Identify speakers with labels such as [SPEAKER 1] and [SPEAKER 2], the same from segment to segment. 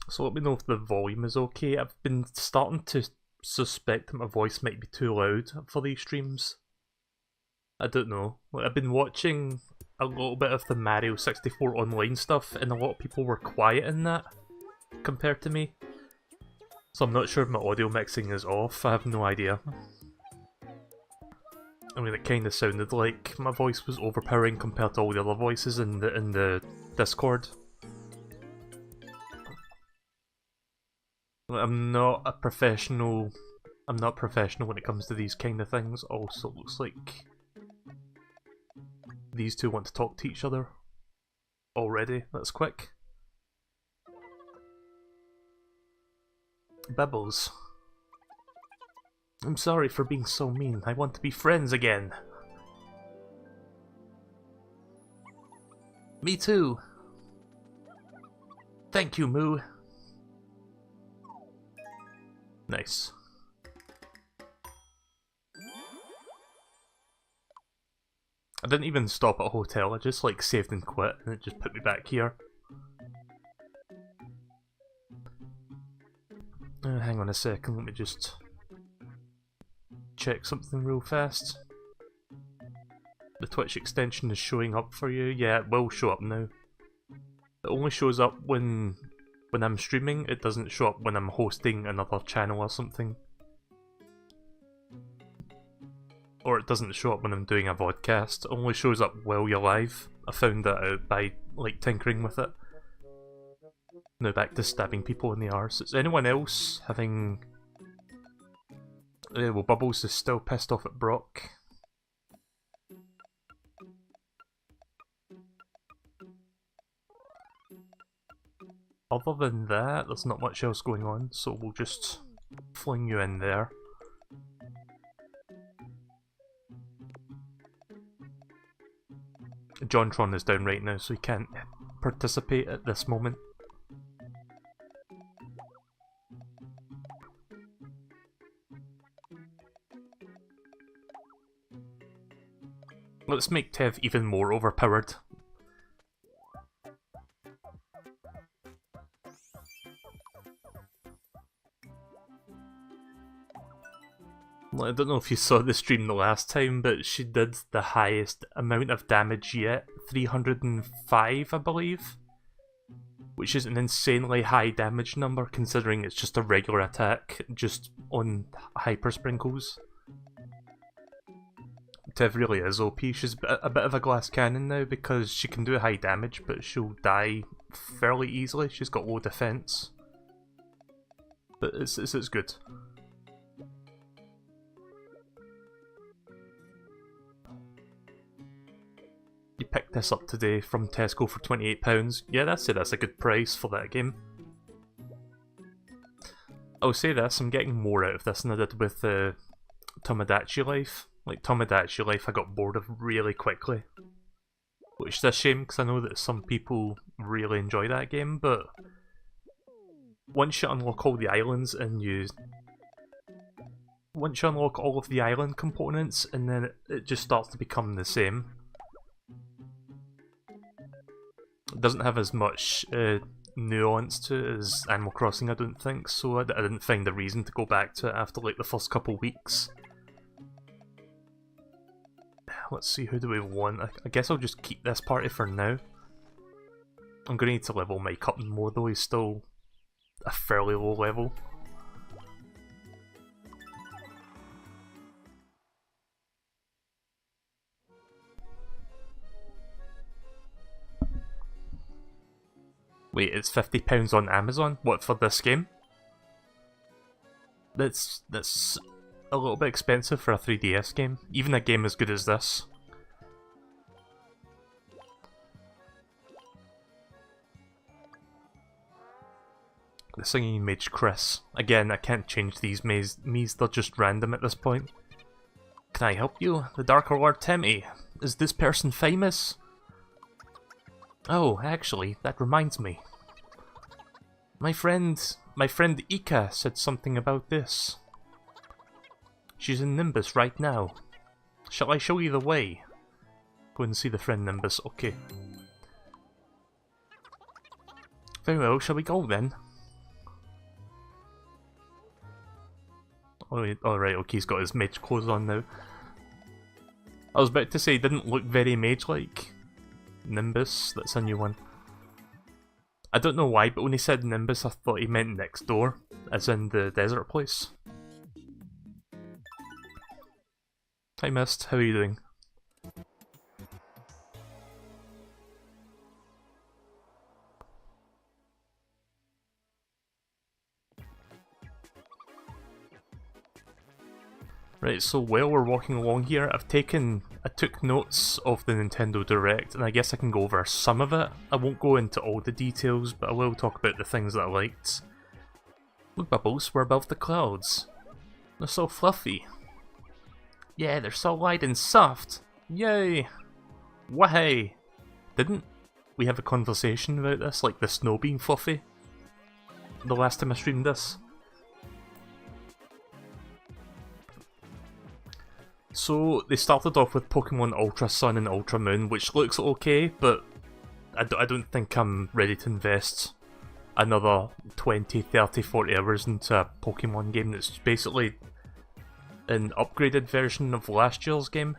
[SPEAKER 1] So let me know if the volume is okay. I've been starting to suspect that my voice might be too loud for these streams. I don't know. Like, I've been watching a little bit of the Mario 64 online stuff, and a lot of people were quiet in that compared to me. So I'm not sure if my audio mixing is off. I have no idea. I mean, it kind of sounded like my voice was overpowering compared to all the other voices in the Discord. I'm not a professional. I'm not professional when it comes to these kind of things. Also, it looks like these two want to talk to each other already. That's quick. Bibbles. I'm sorry for being so mean. I want to be friends again. Me too. Thank you, Moo. Nice. I didn't even stop at a hotel, I just like saved and quit and it just put me back here. Hang on a second, let me just check something real fast. The Twitch extension is showing up for you. Yeah, it will show up now. It only shows up when I'm streaming, it doesn't show up when I'm hosting another channel or something. Or it doesn't show up when I'm doing a vodcast, it only shows up while you're live. I found that out by, like, tinkering with it. Now back to stabbing people in the arse. Is anyone else having... well, Bubbles is still pissed off at Brock. Other than that, there's not much else going on, so we'll just fling you in there. JonTron is down right now, so he can't participate at this moment. Let's make Tev even more overpowered. I don't know if you saw the stream the last time, but she did the highest amount of damage yet, 305 I believe, which is an insanely high damage number considering it's just a regular attack, just on hyper sprinkles. Tev really is OP, she's a bit of a glass cannon now because she can do high damage but she'll die fairly easily, she's got low defense. But it's good. You picked this up today from Tesco for £28. Yeah, I'd say that's a good price for that game. I'll say this, I'm getting more out of this than I did with Tomodachi Life. Like, Tomodachi Life I got bored of really quickly. Which is a shame, because I know that some people really enjoy that game, but... once you unlock all the islands and once you unlock all of the island components, and then it just starts to become the same. It doesn't have as much nuance to it as Animal Crossing, I don't think, so I didn't find a reason to go back to it after like the first couple weeks. Let's see, who do we want? I guess I'll just keep this party for now. I'm going to need to level Mike up more though, he's still a fairly low level. Wait, it's £50 on Amazon? What, for this game? That's a little bit expensive for a 3DS game. Even a game as good as this. The singing mage Chris. Again, I can't change these Miis, they're just random at this point. Can I help you? The Dark Lord Temmy. Is this person famous? Oh, actually, that reminds me. My friend Ika said something about this. She's in Nimbus right now. Shall I show you the way? Go and see the friend Nimbus, okay. Very well, shall we go then? Oh right, okay, he's got his mage clothes on now. I was about to say he didn't look very mage-like. Nimbus, that's a new one. I don't know why, but when he said Nimbus I thought he meant next door, as in the desert place. Hi Mist, how are you doing? Right, so while we're walking along here, I took notes of the Nintendo Direct, and I guess I can go over some of it. I won't go into all the details, but I will talk about the things that I liked. Look Bubbles, we're above the clouds. They're so fluffy. Yeah, they're so light and soft. Yay! Wahey! Didn't we have a conversation about this, like the snow being fluffy? The last time I streamed this? So, they started off with Pokemon Ultra Sun and Ultra Moon, which looks okay, but I don't think I'm ready to invest another 20, 30, 40 hours into a Pokemon game that's basically an upgraded version of last year's game.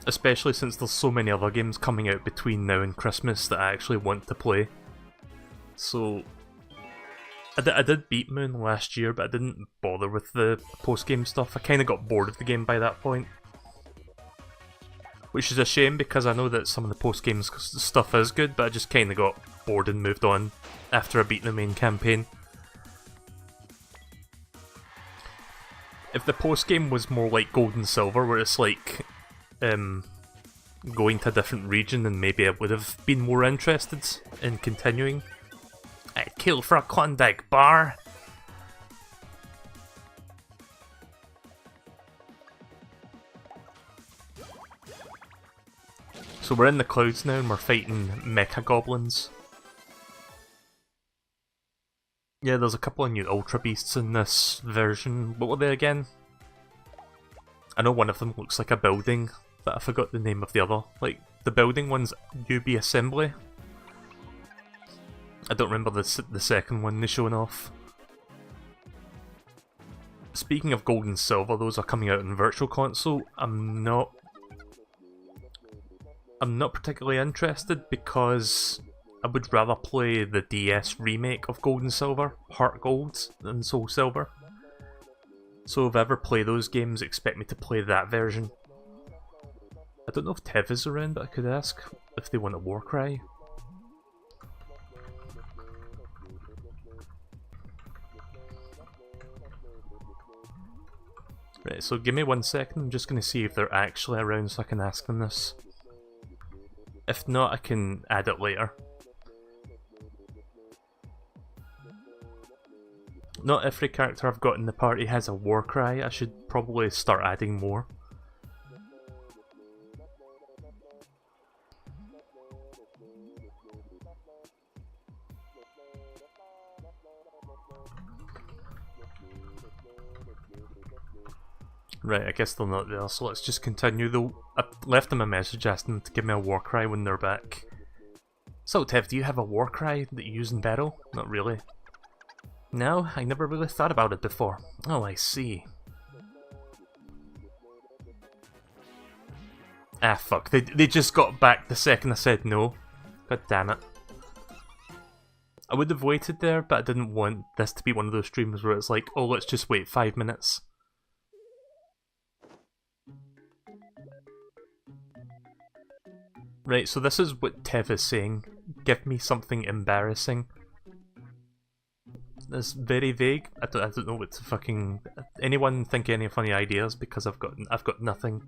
[SPEAKER 1] Especially since there's so many other games coming out between now and Christmas that I actually want to play. So, I did beat Moon last year, but I didn't bother with the post-game stuff. I kind of got bored of the game by that point. Which is a shame, because I know that some of the post-game stuff is good, but I just kind of got bored and moved on after I beat the main campaign. If the post-game was more like Gold and Silver, where it's like going to a different region, then maybe I would have been more interested in continuing. I'd kill for a Klondike bar. So we're in the clouds now and we're fighting mecha goblins. Yeah, there's a couple of new Ultra Beasts in this version. What were they again? I know one of them looks like a building, but I forgot the name of the other. Like, the building one's UB Assembly. I don't remember the second one they showing off. Speaking of Gold and Silver, those are coming out in Virtual Console. I'm not particularly interested because I would rather play the DS remake of Gold and Silver, Heart Gold, than Soul Silver. So if I ever play those games, expect me to play that version. I don't know if Tev is around, but I could ask if they want a Warcry. Right, so give me 1 second, I'm just going to see if they're actually around so I can ask them this. If not, I can add it later. Not every character I've got in the party has a Warcry, I should probably start adding more. Right, I guess they're not there, so let's just continue though. I left them a message asking them to give me a Warcry when they're back. So Tev, do you have a Warcry that you use in battle? Not really. No, I never really thought about it before. Oh, I see. Ah fuck, they just got back the second I said no. God damn it. I would have waited there, but I didn't want this to be one of those streams where it's like, oh let's just wait 5 minutes. Right, so this is what Tev is saying. Give me something embarrassing. It's very vague. I don't know what to fucking... Anyone think any funny ideas? Because I've got nothing.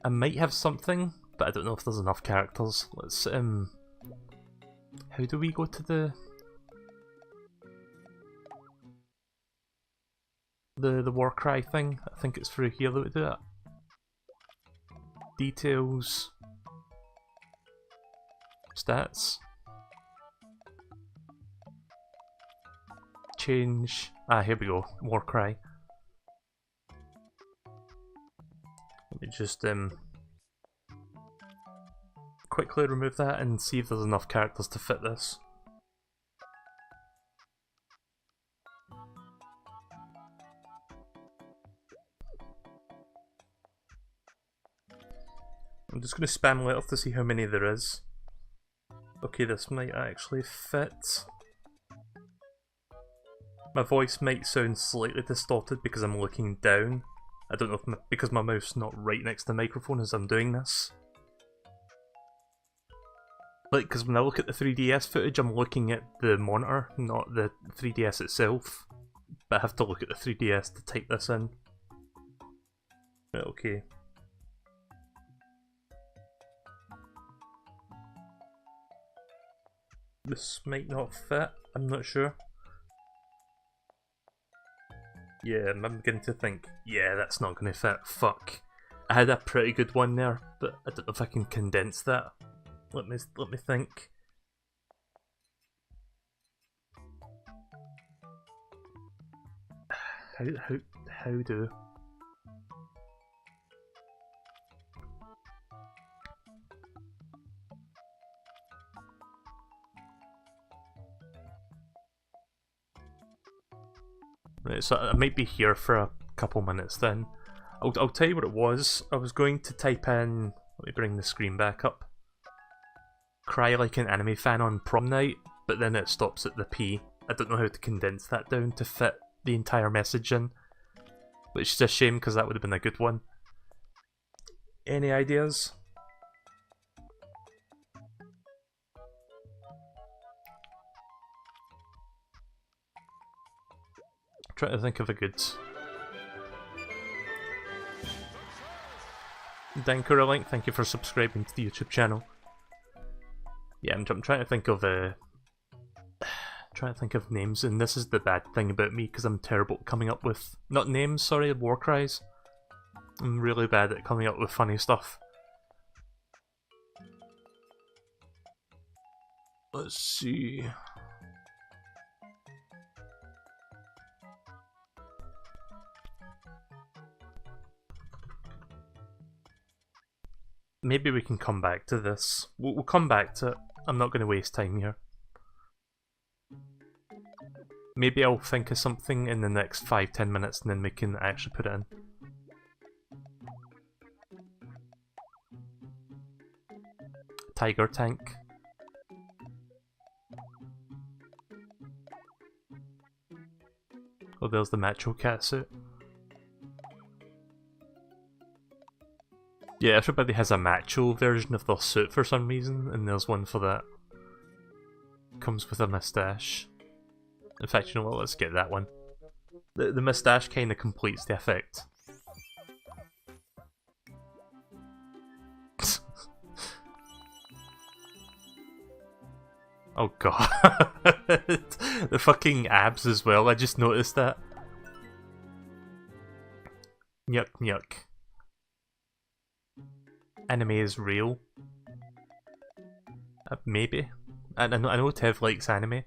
[SPEAKER 1] I might have something, but I don't know if there's enough characters. Let's how do we go to the Warcry thing? I think it's through here that we do it. Details. Stats. Change. Ah, here we go. Warcry. Let me just quickly remove that and see if there's enough characters to fit this. I'm just going to spam letters to see how many there is. Okay, this might actually fit. My voice might sound slightly distorted because I'm looking down. I don't know if because my mouth's not right next to the microphone as I'm doing this. Like, because when I look at the 3DS footage, I'm looking at the monitor, not the 3DS itself. But I have to look at the 3DS to type this in. Right, okay. This might not fit, I'm not sure. Yeah, I'm beginning to think, yeah, that's not going to fit, fuck. I had a pretty good one there, but I don't know if I can condense that. Let me think. How do? Right, so I might be here for a couple minutes then. I'll tell you what it was. I was going to type in, let me bring the screen back up. Cry like an anime fan on prom night, but then it stops at the P. I don't know how to condense that down to fit the entire message in. Which is a shame because that would have been a good one. Any ideas? Trying to think of a good... Dankuralink, thank you for subscribing to the YouTube channel. Yeah, I'm trying to think of names, and this is the bad thing about me because I'm terrible at coming up with not names, sorry, war cries. I'm really bad at coming up with funny stuff. Let's see. Maybe we can come back to this. We'll come back to it. I'm not going to waste time here. Maybe I'll think of something in the next 5-10 minutes and then we can actually put it in. Tiger tank. Oh, there's the macho cat suit. Yeah, everybody has a macho version of their suit for some reason, and there's one for that. Comes with a moustache. In fact, you know what, let's get that one. The moustache kind of completes the effect. Oh god. The fucking abs as well, I just noticed that. Nyuk nyuk. Anime is real. Maybe. I know Tev likes anime.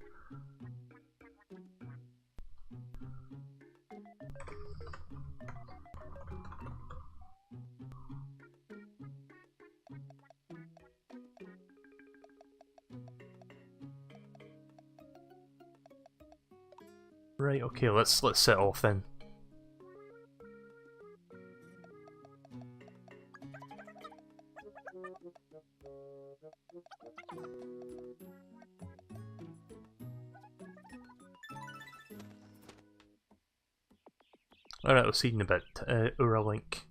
[SPEAKER 1] Right, okay, let's set off then. Alright, we'll see you in a bit. Uralink.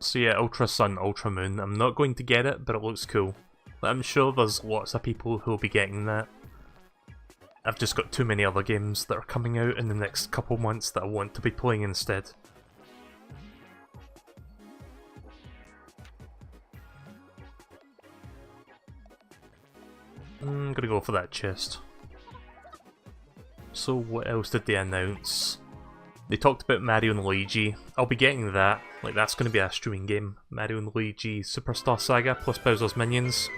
[SPEAKER 1] So yeah, Ultra Sun, Ultra Moon. I'm not going to get it, but it looks cool. I'm sure there's lots of people who will be getting that. I've just got too many other games that are coming out in the next couple months that I want to be playing instead. I'm gonna go for that chest. So what else did they announce? They talked about Mario and Luigi. I'll be getting that. Like, that's going to be a streaming game. Mario and Luigi Superstar Saga plus Bowser's Minions.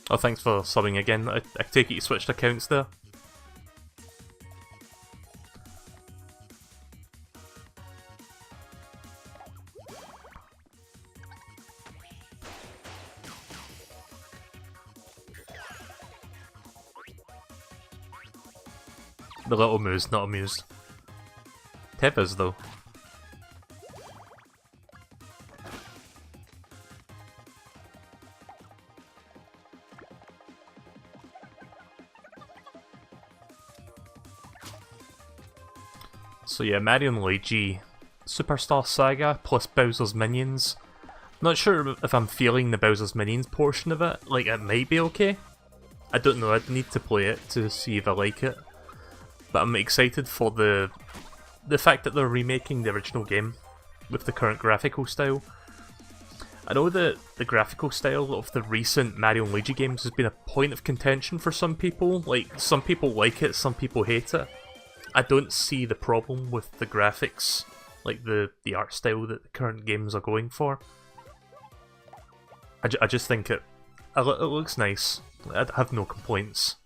[SPEAKER 1] Oh, thanks for subbing again. I take it you switched accounts there. The little Moo's not amused. Tev is though. So yeah, Mario and Luigi Superstar Saga plus Bowser's Minions. Not sure if I'm feeling the Bowser's Minions portion of it. Like, it might be okay. I don't know, I'd need to play it to see if I like it. But I'm excited for the fact that they're remaking the original game with the current graphical style. I know that the graphical style of the recent Mario and Luigi games has been a point of contention for some people. Like, some people like it, some people hate it. I don't see the problem with the graphics, like the art style that the current games are going for. I just think it looks nice. I have no complaints.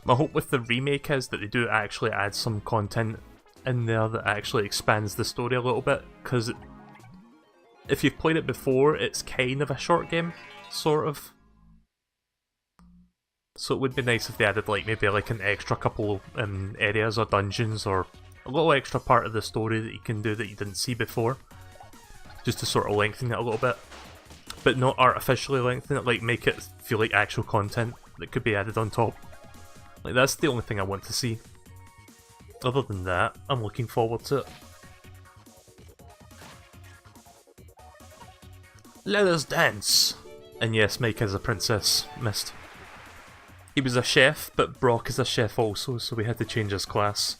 [SPEAKER 1] My hope with the remake is that they do actually add some content in there that actually expands the story a little bit, because if you've played it before, it's kind of a short game, sort of. So it would be nice if they added like maybe like an extra couple areas or dungeons or a little extra part of the story that you can do that you didn't see before, just to sort of lengthen it a little bit, but not artificially lengthen it, like make it feel like actual content that could be added on top. Like, that's the only thing I want to see. Other than that, I'm looking forward to it. Let us dance! And yes, Mike is a princess. Missed. He was a chef, but Brock is a chef also, so we had to change his class.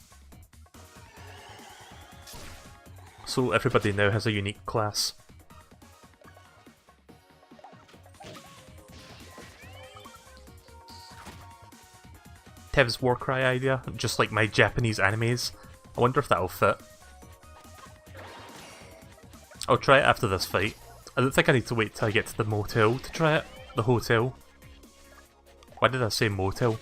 [SPEAKER 1] So everybody now has a unique class. Tev's Warcry idea, just like my Japanese animes. I wonder if that'll fit. I'll try it after this fight. I don't think I need to wait till I get to the motel to try it. The hotel. Why did I say motel?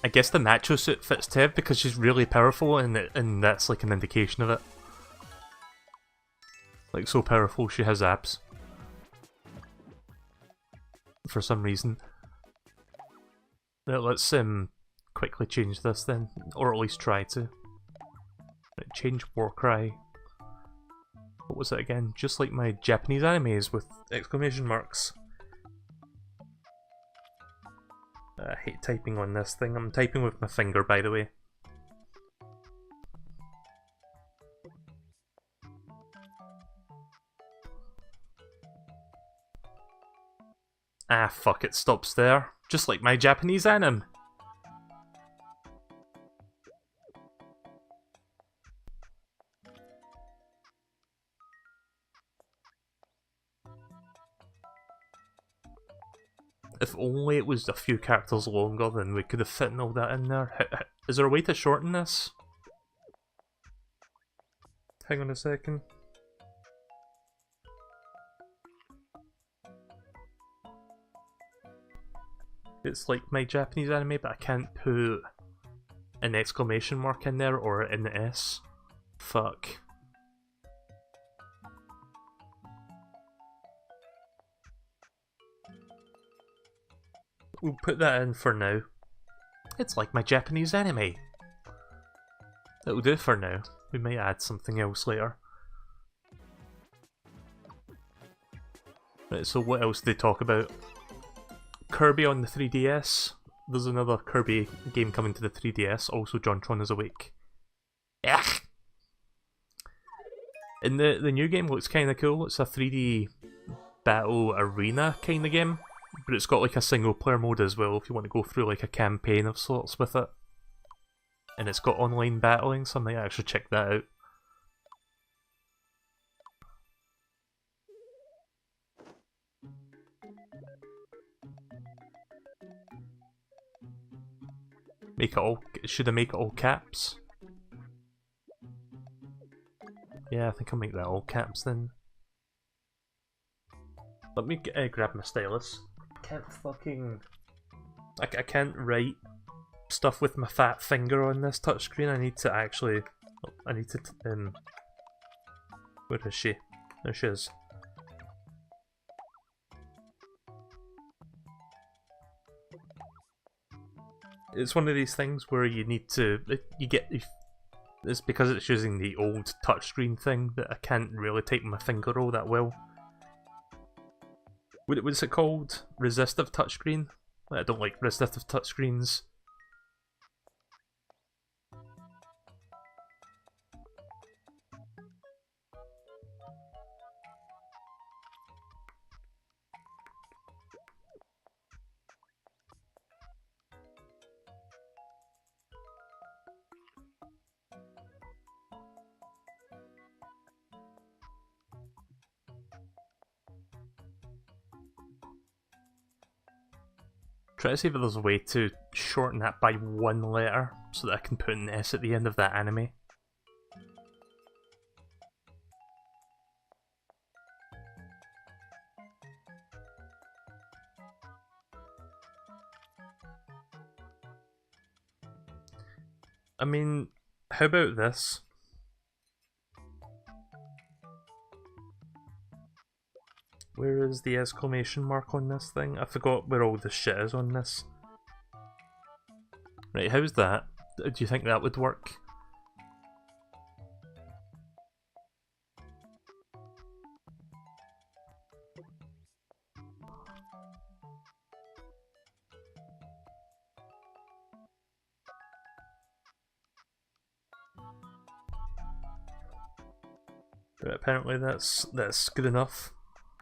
[SPEAKER 1] I guess the nacho suit fits Tev because she's really powerful, and that's like an indication of it. Like, so powerful she has abs. For some reason. Right, let's quickly change this then, or at least try to. Right, change Warcry. What was it again? Just like my Japanese animes with exclamation marks. I hate typing on this thing. I'm typing with my finger, by the way. Ah, fuck, it stops there. Just like my Japanese anime. If only it was a few characters longer, then we could have fit all that in there. Is there a way to shorten this? Hang on a second. It's like my Japanese anime, but I can't put an exclamation mark in there or an S. Fuck. We'll put that in for now. It's like my Japanese anime. That'll do for now. We might add something else later. Right, so what else did they talk about? Kirby on the 3DS. There's another Kirby game coming to the 3DS. Also, JonTron is awake. Ugh. And the new game looks kind of cool. It's a 3D battle arena kind of game. But it's got like a single player mode as well if you want to go through like a campaign of sorts with it. And it's got online battling, so I might actually check that out. Make it all. Should I make it all caps? Yeah, I think I'll make that all caps then. Let me grab my stylus. I can't fucking. I can't write stuff with my fat finger on this touchscreen. I need to actually. I need to Where is she? There she is. It's one of these things where you need to... It's because it's using the old touchscreen thing that I can't really take my finger roll that well. What's it called? Resistive touchscreen? I don't like resistive touchscreens. Try to see if there's a way to shorten that by one letter so that I can put an S at the end of that anime. I mean, how about this? Where is the exclamation mark on this thing? I forgot where all the shit is on this. Right, how's that? Do you think that would work? But apparently that's good enough.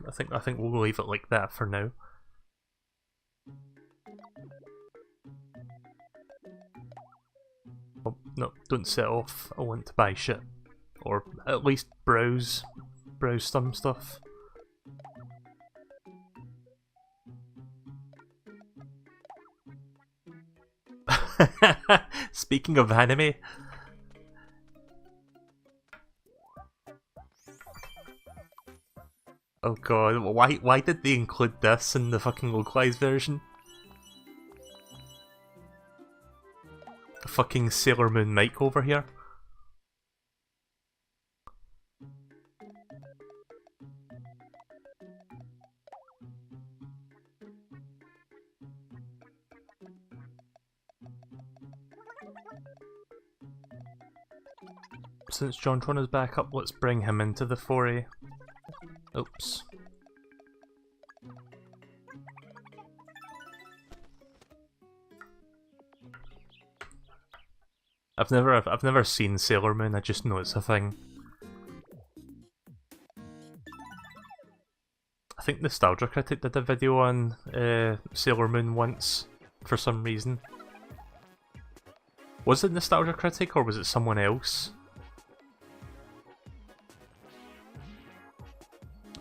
[SPEAKER 1] I think we'll leave it like that for now. Oh, no, don't set off. I want to buy shit. Or at least browse some stuff. Speaking of anime, oh god, why did they include this in the fucking localized version? Fucking Sailor Moon Mike over here. Since JonTron is back up, let's bring him into the foray. Oops. I've never seen Sailor Moon, I just know it's a thing. I think Nostalgia Critic did a video on Sailor Moon once, for some reason. Was it Nostalgia Critic or was it someone else?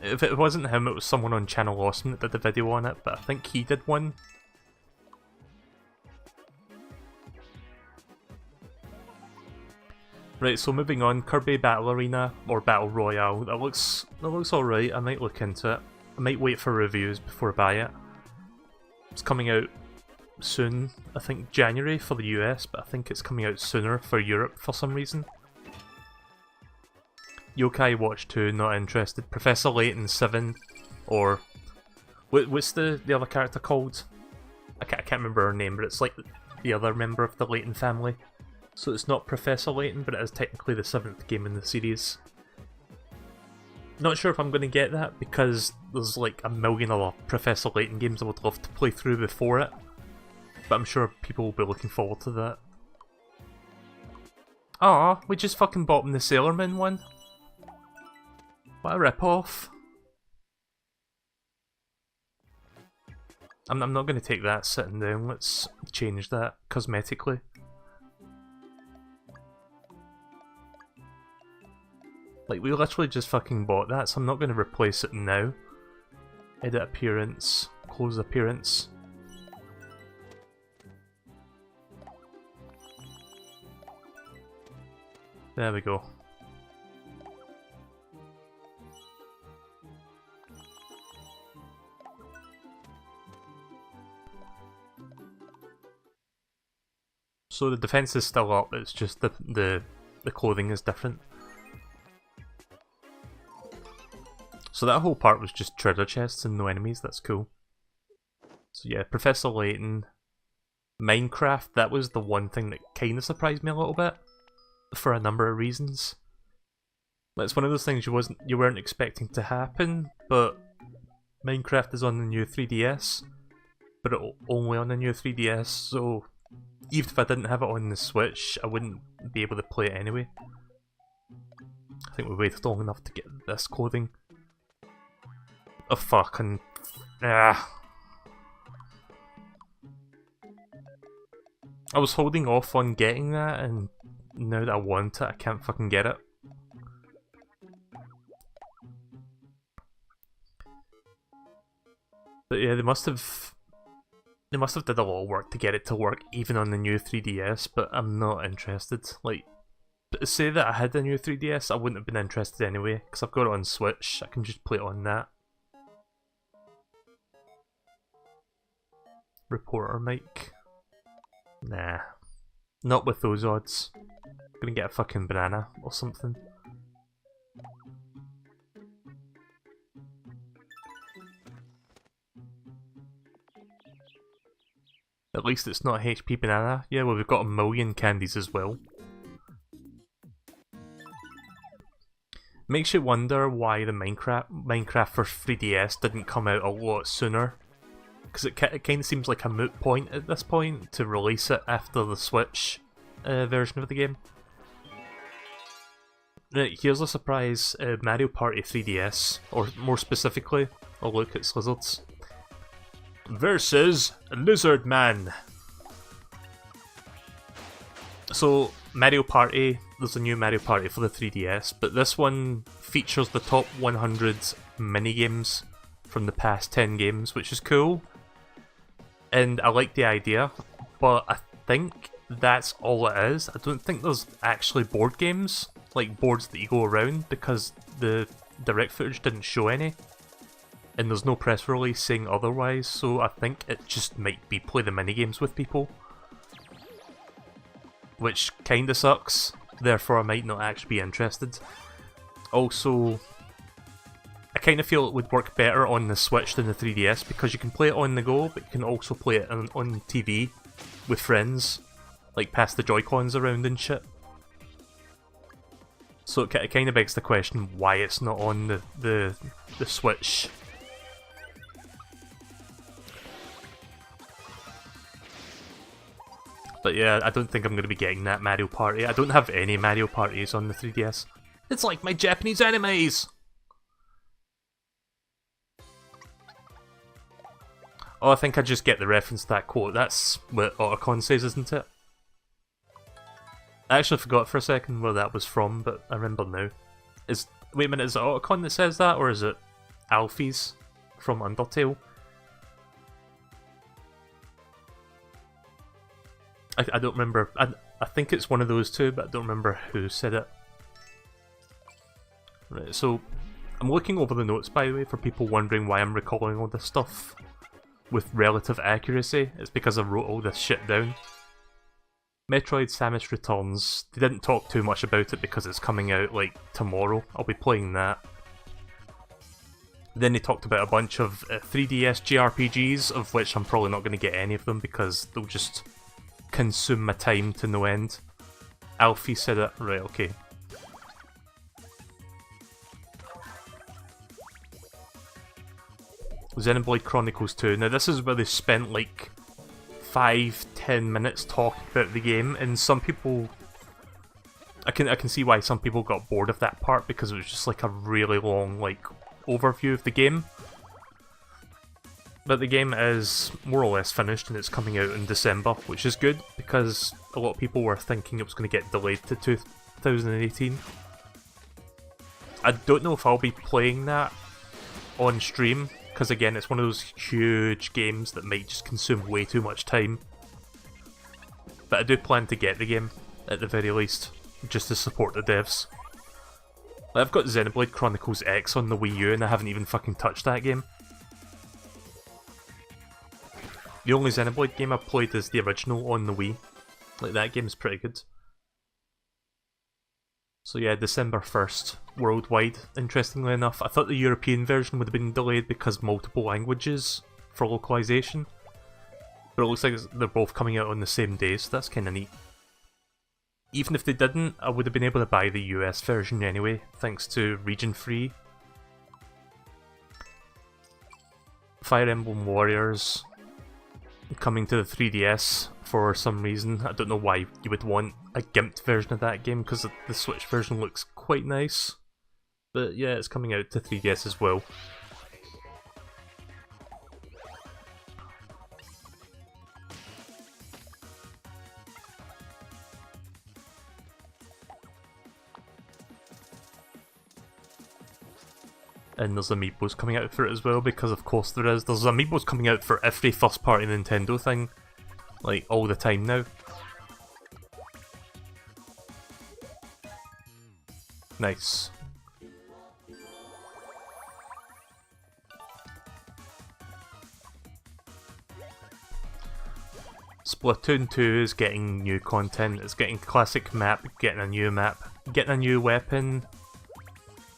[SPEAKER 1] If it wasn't him, it was someone on Channel Awesome that did a video on it, but I think he did one. Right, so moving on, Kirby Battle Arena, or Battle Royale, that looks alright, I might look into it. I might wait for reviews before I buy it. It's coming out soon, I think January for the US, but I think it's coming out sooner for Europe for some reason. Yokai Watch 2, not interested. Professor Layton 7, or... what's the other character called? I can't remember her name, but it's like the other member of the Layton family. So it's not Professor Layton, but it is technically the 7th game in the series. Not sure if I'm going to get that, because there's like a million other Professor Layton games I would love to play through before it. But I'm sure people will be looking forward to that. Aw, we just fucking bought him the Sailor Moon one. What a rip-off. I'm not going to take that sitting down, let's change that cosmetically. Like, we literally just fucking bought that, so I'm not going to replace it now. Edit appearance, close appearance. There we go. So the defense is still up, it's just the clothing is different. So that whole part was just treasure chests and no enemies, that's cool. So yeah, Professor Layton, Minecraft, that was the one thing that kinda surprised me a little bit, for a number of reasons. It's one of those things you weren't expecting to happen, but Minecraft is on the new 3DS, but only on the new 3DS, so even if I didn't have it on the Switch, I wouldn't be able to play it anyway. I think we waited long enough to get this clothing. Oh fucking... ah. I was holding off on getting that, and now that I want it, I can't fucking get it. But yeah, they must have did a lot of work to get it to work even on the new 3DS, but I'm not interested. Like, to say that I had a new 3DS, I wouldn't have been interested anyway, because I've got it on Switch, I can just play it on that. Reporter mic. Nah. Not with those odds. I'm gonna get a fucking banana or something. At least it's not HP banana. Yeah, well, we've got 1,000,000 candies as well. Makes you wonder why the Minecraft for 3DS didn't come out a lot sooner. Because it kind of seems like a moot point at this point to release it after the Switch version of the game. Right, here's a surprise Mario Party 3DS, or more specifically, a look at Slizzards. Versus Lizard Man. So, Mario Party, there's a new Mario Party for the 3DS, but this one features the top 100 minigames from the past 10 games, which is cool. And I like the idea, but I think that's all it is. I don't think there's actually board games, like boards that you go around, because the direct footage didn't show any. And there's no press release saying otherwise, so I think it just might be play the minigames with people. Which kinda sucks, therefore I might not actually be interested. Also, I kinda feel it would work better on the Switch than the 3DS, because you can play it on the go, but you can also play it on TV with friends, like pass the Joy-Cons around and shit. So it kinda begs the question why it's not on the Switch. But yeah, I don't think I'm going to be getting that Mario Party. I don't have any Mario Parties on the 3DS. It's like my Japanese animes! Oh, I think I just get the reference to that quote. That's what Otacon says, isn't it? I actually forgot for a second where that was from, but I remember now. Wait a minute, is it Otacon that says that, or is it Alphys from Undertale? I don't remember. I think it's one of those two, but I don't remember who said it. Right, so I'm looking over the notes, by the way, for people wondering why I'm recalling all this stuff with relative accuracy. It's because I wrote all this shit down. Metroid Samus Returns. They didn't talk too much about it because it's coming out like tomorrow. I'll be playing that. Then they talked about a bunch of 3DS JRPGs, of which I'm probably not going to get any of them because they'll just consume my time to no end. Alfie said it. Right, okay. Xenoblade Chronicles 2. Now this is where they spent like 5-10 minutes talking about the game, and some people... I can see why some people got bored of that part because it was just like a really long like overview of the game. But the game is more or less finished and it's coming out in December, which is good because a lot of people were thinking it was going to get delayed to 2018. I don't know if I'll be playing that on stream, because again it's one of those huge games that might just consume way too much time. But I do plan to get the game, at the very least, just to support the devs. I've got Xenoblade Chronicles X on the Wii U and I haven't even fucking touched that game. The only Xenoblade game I've played is the original on the Wii. Like, that game is pretty good. So yeah, December 1st, worldwide. Interestingly enough, I thought the European version would have been delayed because multiple languages for localization. But it looks like they're both coming out on the same day, so that's kind of neat. Even if they didn't, I would have been able to buy the US version anyway, thanks to region free. Fire Emblem Warriors coming to the 3DS for some reason. I don't know why you would want a gimped version of that game, because the Switch version looks quite nice. But yeah, it's coming out to 3DS as well. And there's amiibos coming out for it as well, because of course there is. There's amiibos coming out for every first party Nintendo thing, like all the time now. Nice. Splatoon 2 is getting new content, it's getting classic map, getting a new map, getting a new weapon.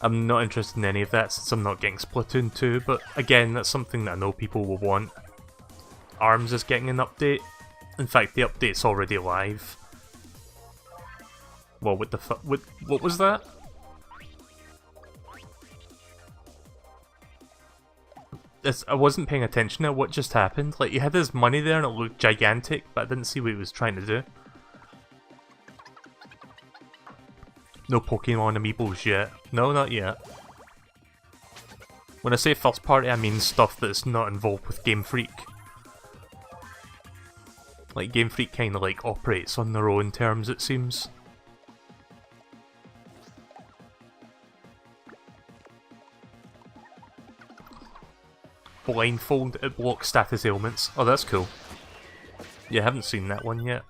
[SPEAKER 1] I'm not interested in any of that since I'm not getting Splatoon 2, but again, that's something that I know people will want. ARMS is getting an update. In fact, the update's already live. Well, what the fuck? What was that? I wasn't paying attention to what just happened. Like, he had his money there and it looked gigantic, but I didn't see what he was trying to do. No Pokemon amiibos yet. No, not yet. When I say first party, I mean stuff that's not involved with Game Freak. Like, Game Freak kind of like operates on their own terms, it seems. Blindfold, it blocks status ailments. Oh, that's cool. Yeah, I haven't seen that one yet.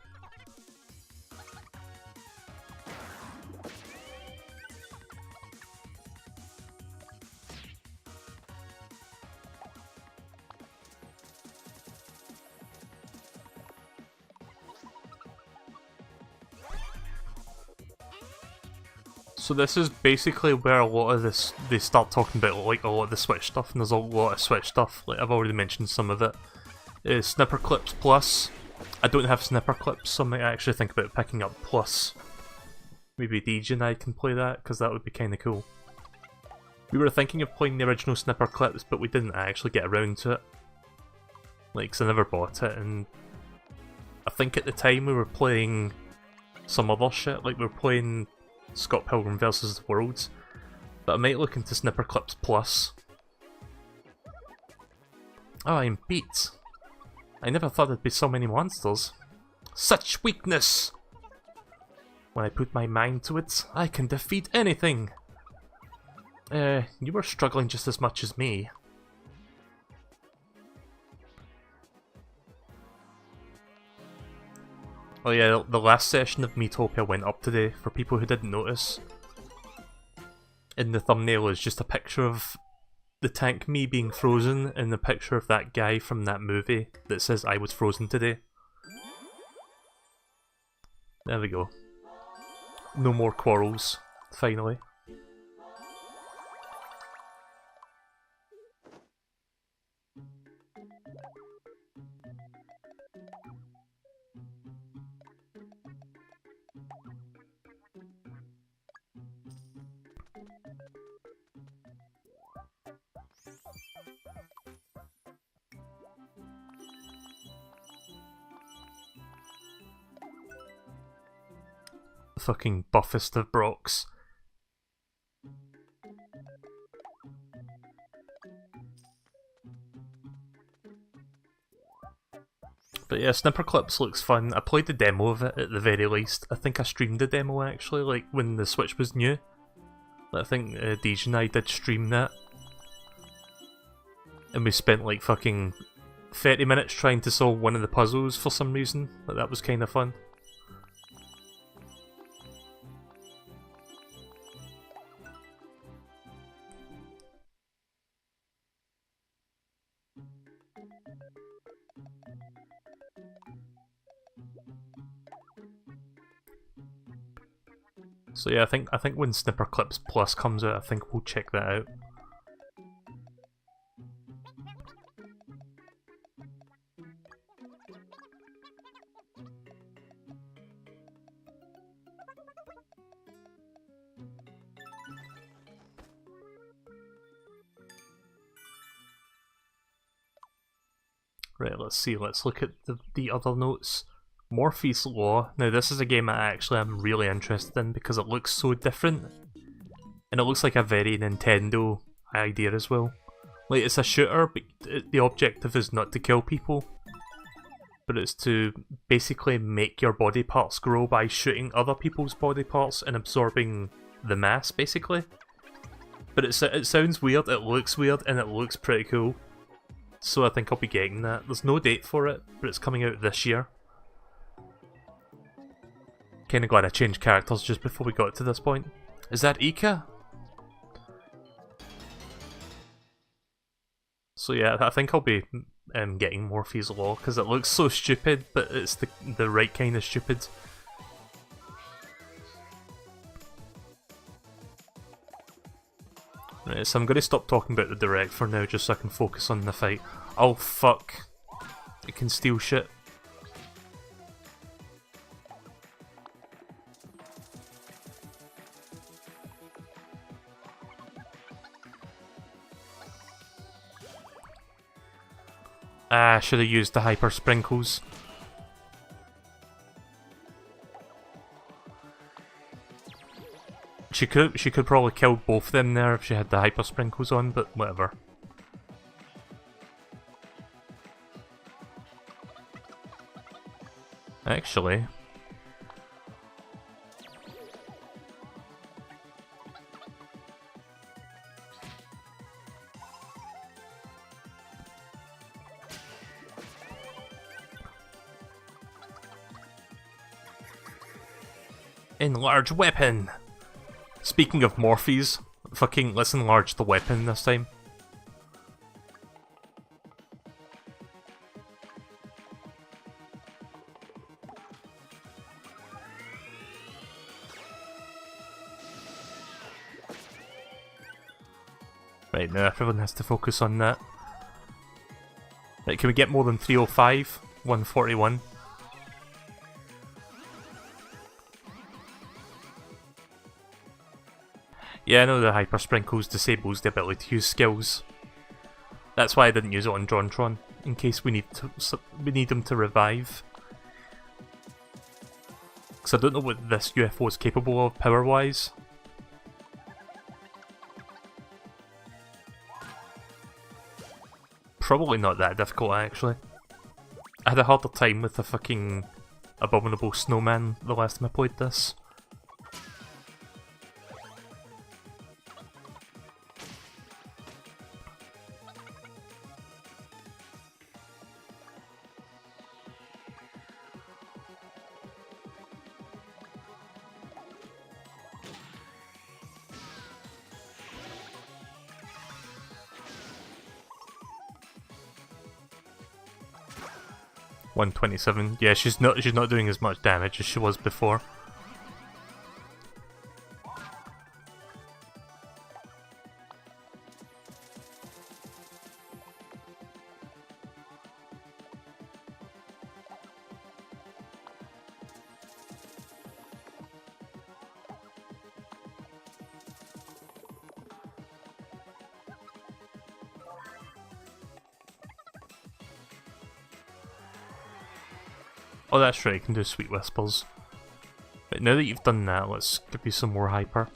[SPEAKER 1] So this is basically where a lot of this, they start talking about like a lot of the Switch stuff, and there's a lot of Switch stuff, like I've already mentioned some of it. Snipper Clips Plus. I don't have Snipper Clips, so I might actually think about picking up Plus. Maybe DJ and I can play that, because that would be kind of cool. We were thinking of playing the original Snipper Clips, but we didn't actually get around to it. Like, 'cause I never bought it, and I think at the time we were playing some other shit, like we were playing Scott Pilgrim vs. the World, but I might look into Snipper Clips Plus. Oh, I'm beat. I never thought there'd be so many monsters. Such weakness! When I put my mind to it, I can defeat anything! You were struggling just as much as me. Oh yeah, the last session of Miitopia went up today, for people who didn't notice. In the thumbnail is just a picture of the tank me being frozen, and the picture of that guy from that movie that says I was frozen today. There we go. No more quarrels, finally. Fucking buffest of Brocks. But yeah, Snipper Clips looks fun. I played the demo of it at the very least. I think I streamed the demo actually, like when the Switch was new. I think DJ and I did stream that. And we spent like fucking 30 minutes trying to solve one of the puzzles for some reason. Like, that was kind of fun. So yeah, I think when Snipper Clips Plus comes out, I think we'll check that out. Right, let's see, let's look at the other notes. Morphe's Law. Now this is a game I actually am really interested in because it looks so different. And it looks like a very Nintendo idea as well. Like, it's a shooter, but the objective is not to kill people. But it's to basically make your body parts grow by shooting other people's body parts and absorbing the mass, basically. But it sounds weird, it looks weird, and it looks pretty cool. So I think I'll be getting that. There's no date for it, but it's coming out this year. Kinda glad I changed characters just before we got to this point. Is that Ika? So yeah, I think I'll be getting Morphe's Law, because it looks so stupid, but it's the right kind of stupid. Right, so I'm going to stop talking about the direct for now, just so I can focus on the fight. Oh fuck. It can steal shit. Ah, I should have used the hyper sprinkles. She could probably kill both of them there if she had the hyper sprinkles on, but whatever. Actually, enlarge weapon! Speaking of Morphes, fucking let's enlarge the weapon this time. Right, now everyone has to focus on that. Right, can we get more than 305? 141? Yeah, I know the Hyper Sprinkles disables the ability to use skills. That's why I didn't use it on JonTron, in case we need him to revive. Because I don't know what this UFO is capable of power-wise. Probably not that difficult, actually. I had a harder time with the fucking Abominable Snowman the last time I played this. .127. Yeah, she's not doing as much damage as she was before. Oh, that's right, you can do Sweet Whispers. But now that you've done that, let's give you some more hyper.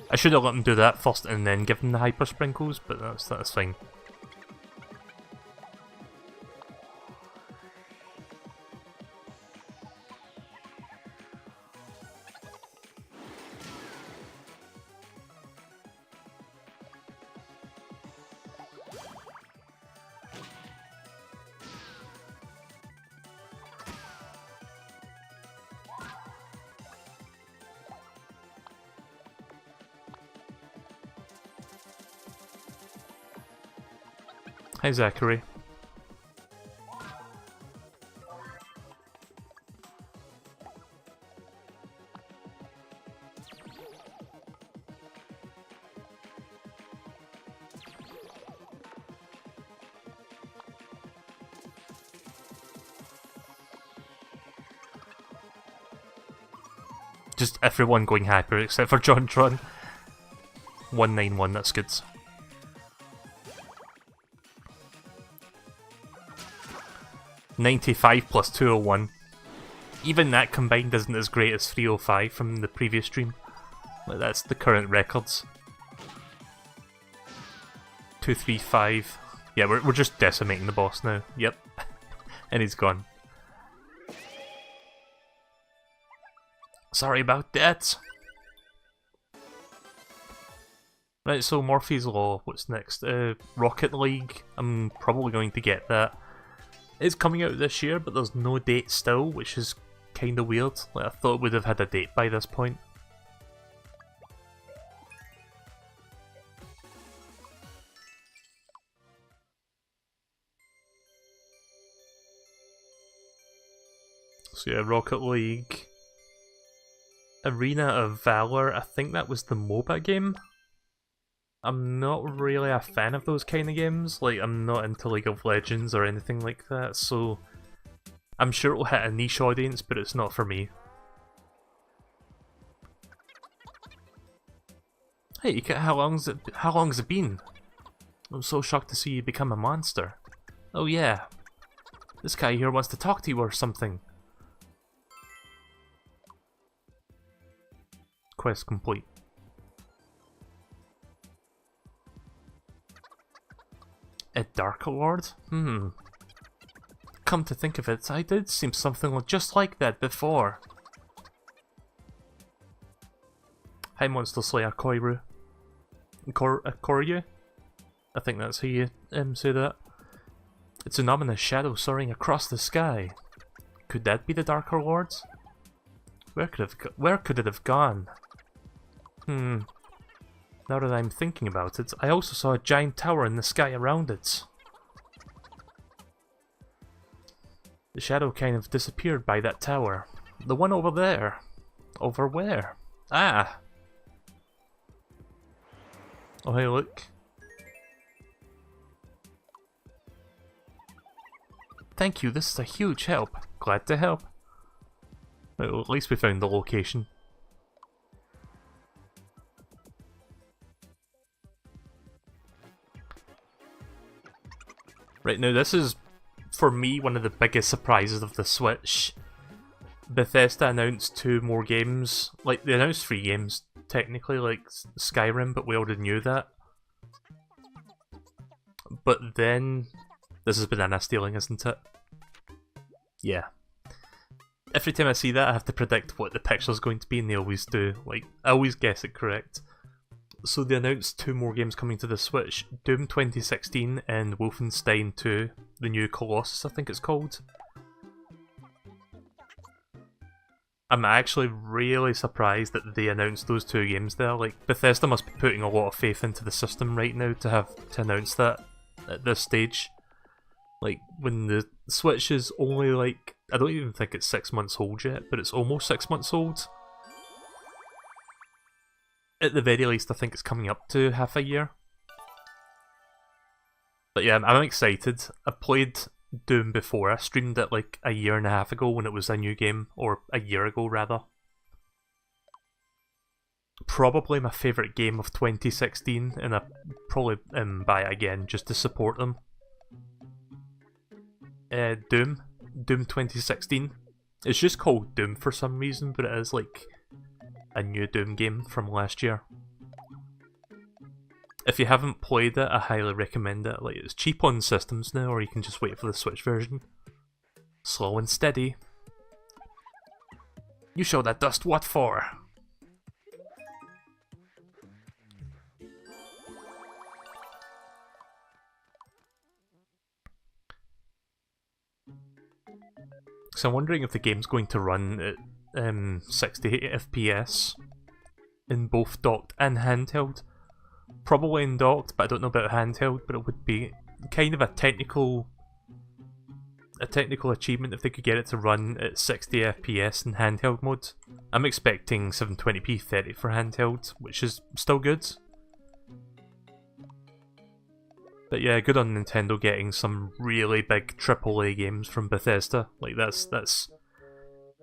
[SPEAKER 1] I should have let him do that first and then give him the hyper sprinkles, but that's fine. Hi Zachary. just everyone going hyper except for JonTron. 191, that's good. $95 plus 201. Even that combined isn't as great as 305 from the previous stream. Like, that's the current records. 235. Yeah, we're just decimating the boss now. Yep. And he's gone. Sorry about that. Right, so Morphe's Law, what's next? Rocket League. I'm probably going to get that. It's coming out this year, but there's no date still, which is kinda weird. Like, I thought it would have had a date by this point. So yeah, Rocket League. Arena of Valor, I think that was the MOBA game. I'm not really a fan of those kind of games. Like, I'm not into League of Legends or anything like that, so I'm sure it'll hit a niche audience, but it's not for me. Hey, how long's it been? I'm so shocked to see you become a monster. Oh yeah, this guy here wants to talk to you or something. Quest complete. A Dark Lord? Come to think of it, I did seem something just like that before. Hi Monster Slayer Koiru. Koryu? I think that's how you say that. It's an ominous shadow soaring across the sky. Could that be the Darker Lords? Where could it have gone? Now that I'm thinking about it, I also saw a giant tower in the sky around it. The shadow kind of disappeared by that tower. The one over there. Over where? Ah! Oh hey, look. Thank you, this is a huge help. Glad to help. Well, at least we found the location. Right, now this is, for me, one of the biggest surprises of the Switch. Bethesda announced 2 more games. Like, they announced 3 games, technically, like Skyrim, but we already knew that. But then, this is banana stealing, isn't it? Yeah. Every time I see that, I have to predict what the picture's going to be, and they always do. Like, I always guess it correct. So they announced 2 more games coming to the Switch. Doom 2016 and Wolfenstein 2, the new Colossus, I think it's called. I'm actually really surprised that they announced those 2 games there. Like, Bethesda must be putting a lot of faith into the system right now to announce that at this stage. Like, when the Switch is only like, I don't even think it's 6 months old yet, but it's almost 6 months old. At the very least, I think it's coming up to half a year. But yeah, I'm excited. I played Doom before. I streamed it like a year and a half ago when it was a new game, or a year ago rather. Probably my favourite game of 2016, and I probably buy it again just to support them. Doom 2016. It's just called Doom for some reason, but it is like a new Doom game from last year. If you haven't played it, I highly recommend it. Like, it's cheap on systems now, or you can just wait for the Switch version. Slow and steady. You show that dust what for? So I'm wondering if the game's going to run at 60 FPS in both docked and handheld. Probably in docked, but I don't know about handheld, but it would be kind of a technical achievement if they could get it to run at 60 FPS in handheld mode. I'm expecting 720p 30 for handheld, which is still good. But yeah, good on Nintendo getting some really big AAA games from Bethesda. Like, that's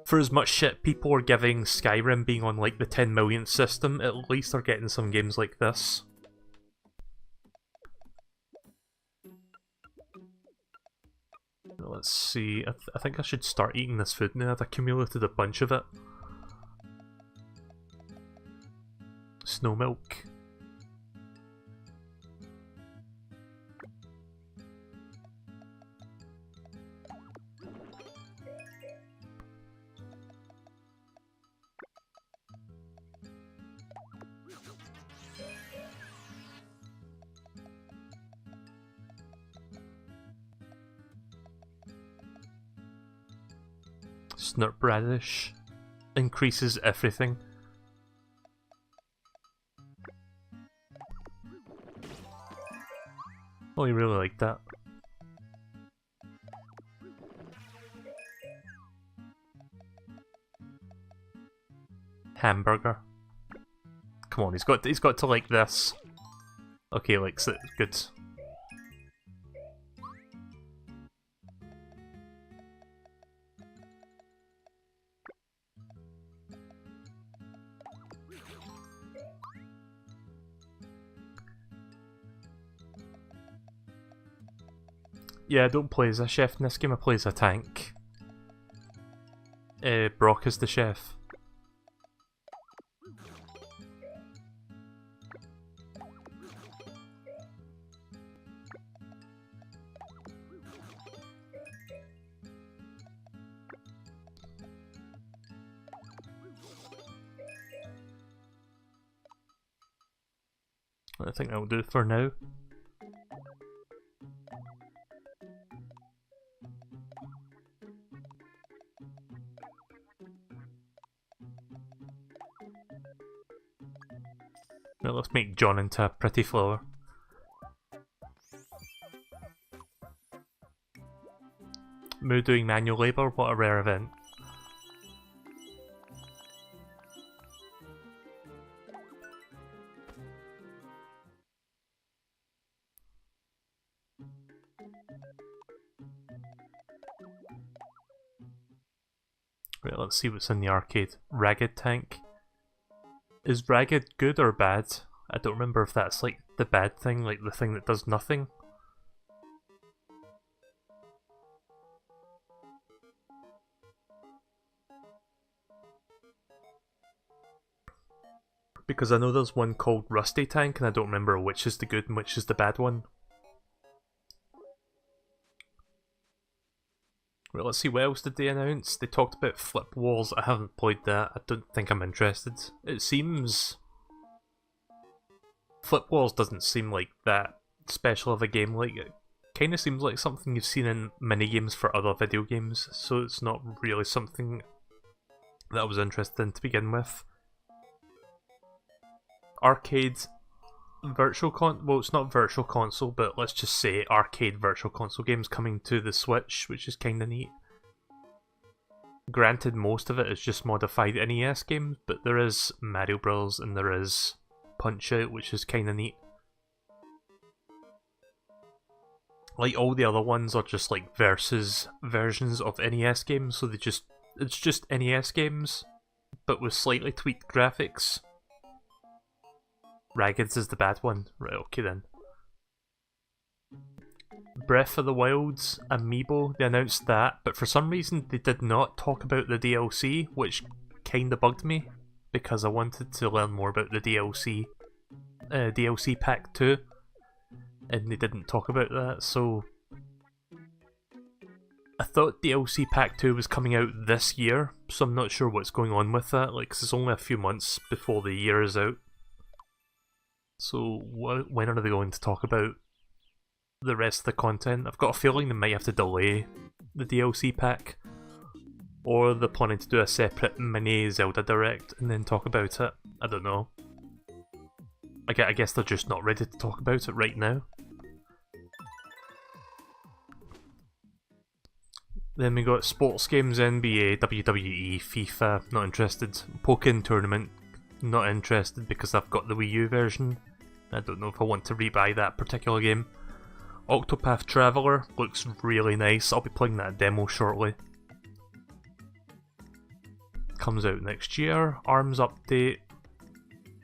[SPEAKER 1] For as much shit people are giving Skyrim being on like the 10 millionth system, at least they're getting some games like this. Let's see, I think I should start eating this food now. I've accumulated a bunch of it. Snow milk. Snurp radish increases everything. Oh, you really like that. Hamburger. Come on, he's got to like this. Okay, he likes it. Good. Yeah, I don't play as a chef in this game, I play as a tank. Brock is the chef. I think that'll do it for now. Now let's make John into a pretty flower. Moo doing manual labour, what a rare event. Right, let's see what's in the arcade. Ragged tank. Is ragged good or bad? I don't remember if that's like the bad thing, like the thing that does nothing. Because I know there's one called Rusty Tank and I don't remember which is the good and which is the bad one. Right, let's see, what else did they announce? They talked about Flip Wars. I haven't played that. I don't think I'm interested. It seems... Flip Wars doesn't seem like that special of a game. Like, it kind of seems like something you've seen in minigames for other video games, so it's not really something that I was interested in to begin with. Arcade virtual well, it's not virtual console, but let's just say arcade virtual console games coming to the Switch, which is kinda neat. Granted, most of it is just modified NES games, but there is Mario Bros and there is Punch-Out, which is kinda neat. Like, all the other ones are just like versus versions of NES games, so it's just NES games, but with slightly tweaked graphics. Ragged's is the bad one. Right, okay then. Breath of the Wild's Amiibo, they announced that, but for some reason they did not talk about the DLC, which kinda bugged me, because I wanted to learn more about the DLC Pack 2, and they didn't talk about that, so... I thought DLC Pack 2 was coming out this year, so I'm not sure what's going on with that, like, 'cause it's only a few months before the year is out. So when are they going to talk about the rest of the content? I've got a feeling they might have to delay the DLC pack, or they're planning to do a separate mini Zelda Direct and then talk about it. I don't know. I guess they're just not ready to talk about it right now. Then we got sports games, NBA, WWE, FIFA, not interested. Pokken Tournament, not interested because I've got the Wii U version. I don't know if I want to rebuy that particular game. Octopath Traveler looks really nice. I'll be playing that demo shortly. comes out next year. ARMS update.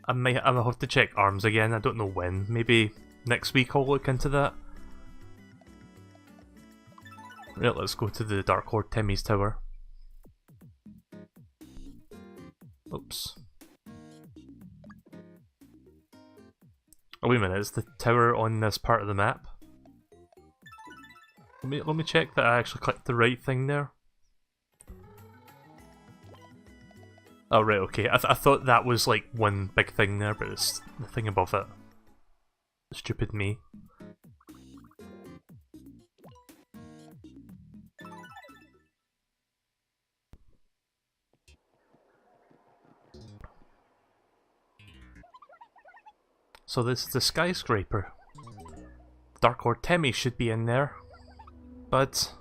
[SPEAKER 1] I might have to check ARMS again, I don't know when. Maybe next week I'll look into that. Right, let's go to the Dark Lord Temmie's tower. Oops. Oh wait a minute, is the tower on this part of the map? Let me check that I actually clicked the right thing there. Oh right, okay. I thought that was like one big thing there, but it's the thing above it. Stupid me. So this is the skyscraper. Dark Lord Temmie should be in there, but...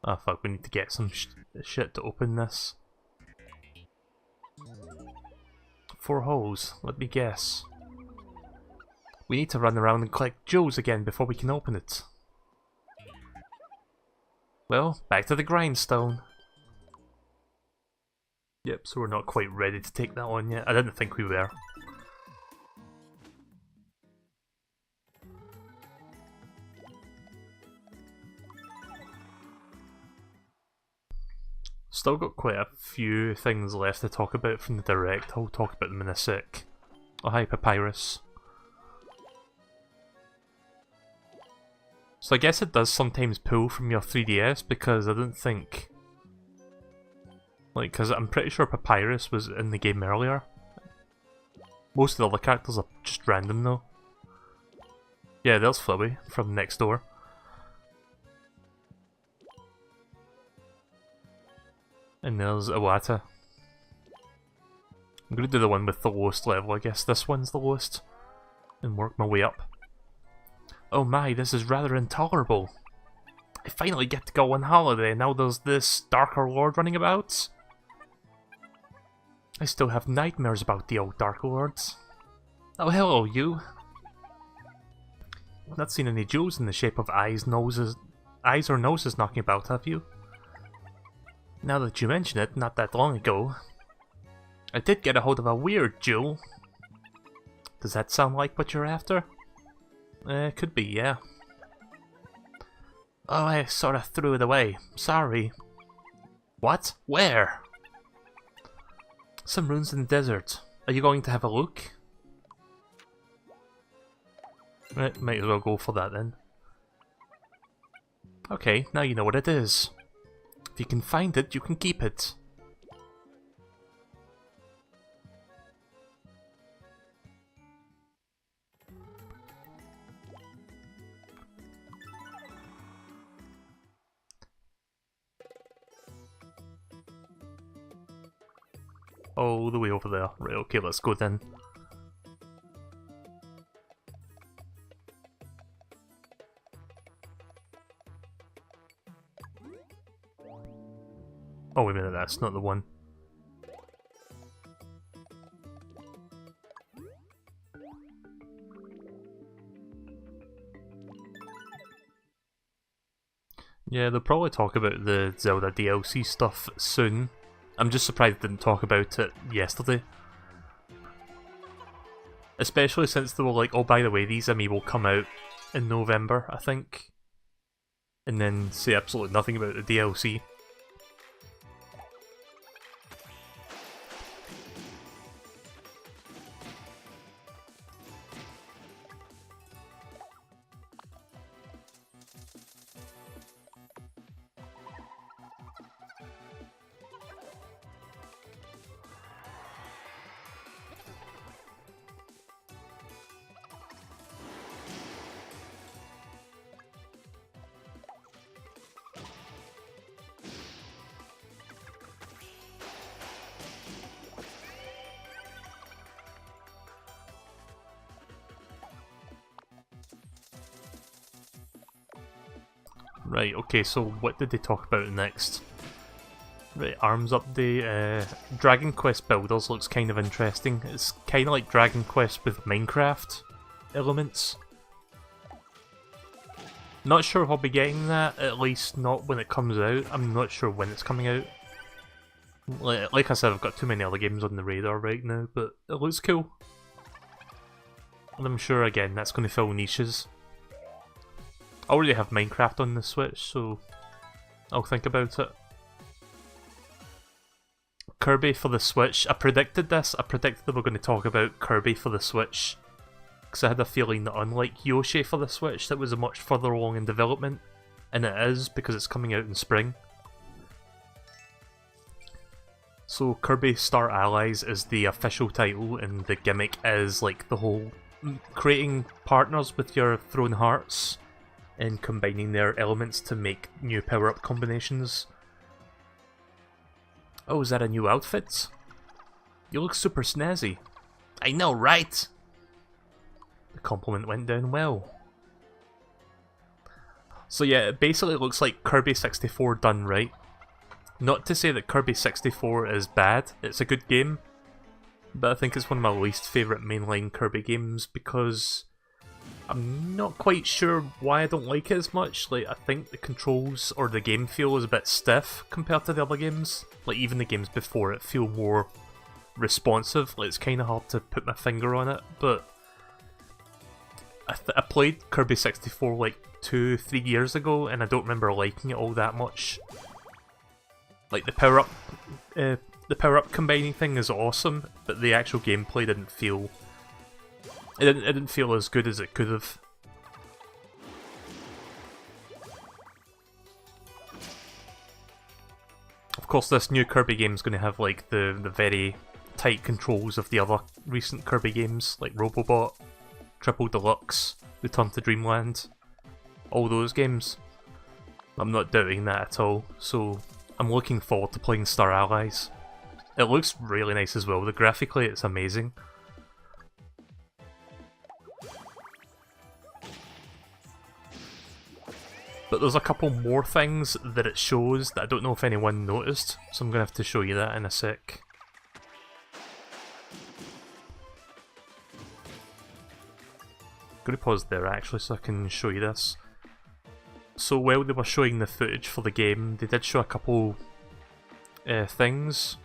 [SPEAKER 1] oh fuck, we need to get some shit to open this. 4 holes, let me guess. We need to run around and collect jewels again before we can open it. Well, back to the grindstone. Yep, so we're not quite ready to take that on yet. I didn't think we were. Still got quite a few things left to talk about from the Direct. I'll talk about them in a sec. Oh hi, Papyrus. So I guess it does sometimes pull from your 3DS, because I don't think... like, because I'm pretty sure Papyrus was in the game earlier. Most of the other characters are just random though. Yeah, there's Flubby from next door. And there's Iwata. I'm gonna do the one with the lowest level, I guess this one's the lowest. And work my way up. Oh my, this is rather intolerable. I finally get to go on holiday, now there's this Darker Lord running about. I still have nightmares about the old Dark Lords. Oh hello, you. Not seen any jewels in the shape of eyes or noses knocking about, have you? Now that you mention it, not that long ago, I did get a hold of a weird jewel. Does that sound like what you're after? Could be, yeah. Oh, I sorta threw it away. Sorry. What? Where? Some ruins in the desert. Are you going to have a look? Right, might as well go for that then. Okay, now you know what it is. If you can find it, you can keep it. All the way over there. Right, okay, let's go then. Oh wait a minute, that's not the one. Yeah, they'll probably talk about the Zelda DLC stuff soon. I'm just surprised they didn't talk about it yesterday. Especially since they were like, oh by the way, these amiibo come out in November, I think. And then say absolutely nothing about the DLC. Right, okay, so what did they talk about next? Right, ARMS update, Dragon Quest Builders looks kind of interesting. It's kind of like Dragon Quest with Minecraft elements. Not sure if I'll be getting that, at least not when it comes out. I'm not sure when it's coming out. Like I said, I've got too many other games on the radar right now, but it looks cool. And I'm sure, again, that's going to fill niches. I already have Minecraft on the Switch, so I'll think about it. Kirby for the Switch. I predicted this. I predicted that we're going to talk about Kirby for the Switch. Because I had a feeling that unlike Yoshi for the Switch, that was much further along in development. And it is, because it's coming out in spring. So Kirby Star Allies is the official title, and the gimmick is like the whole creating partners with your thrown hearts and combining their elements to make new power-up combinations. Oh, is that a new outfit? You look super snazzy. I know, right? The compliment went down well. So yeah, it basically looks like Kirby 64 done right. Not to say that Kirby 64 is bad, it's a good game, but I think it's one of my least favourite mainline Kirby games because I'm not quite sure why I don't like it as much. Like, I think the controls or the game feel is a bit stiff compared to the other games. Like, even the games before it feel more responsive. Like, it's kind of hard to put my finger on it, but I played Kirby 64 like 2-3 years ago, and I don't remember liking it all that much. Like, the power-up combining thing is awesome, but the actual gameplay didn't feel... It didn't feel as good as it could have. Of course, this new Kirby game is going to have like the very tight controls of the other recent Kirby games, like Robobot, Triple Deluxe, Return to Dreamland, all those games. I'm not doubting that at all, so I'm looking forward to playing Star Allies. It looks really nice as well. Graphically, it's amazing. But there's a couple more things that it shows that I don't know if anyone noticed, so I'm going to have to show you that in a sec. I'm going to pause there actually so I can show you this. So while they were showing the footage for the game, they did show a couple things.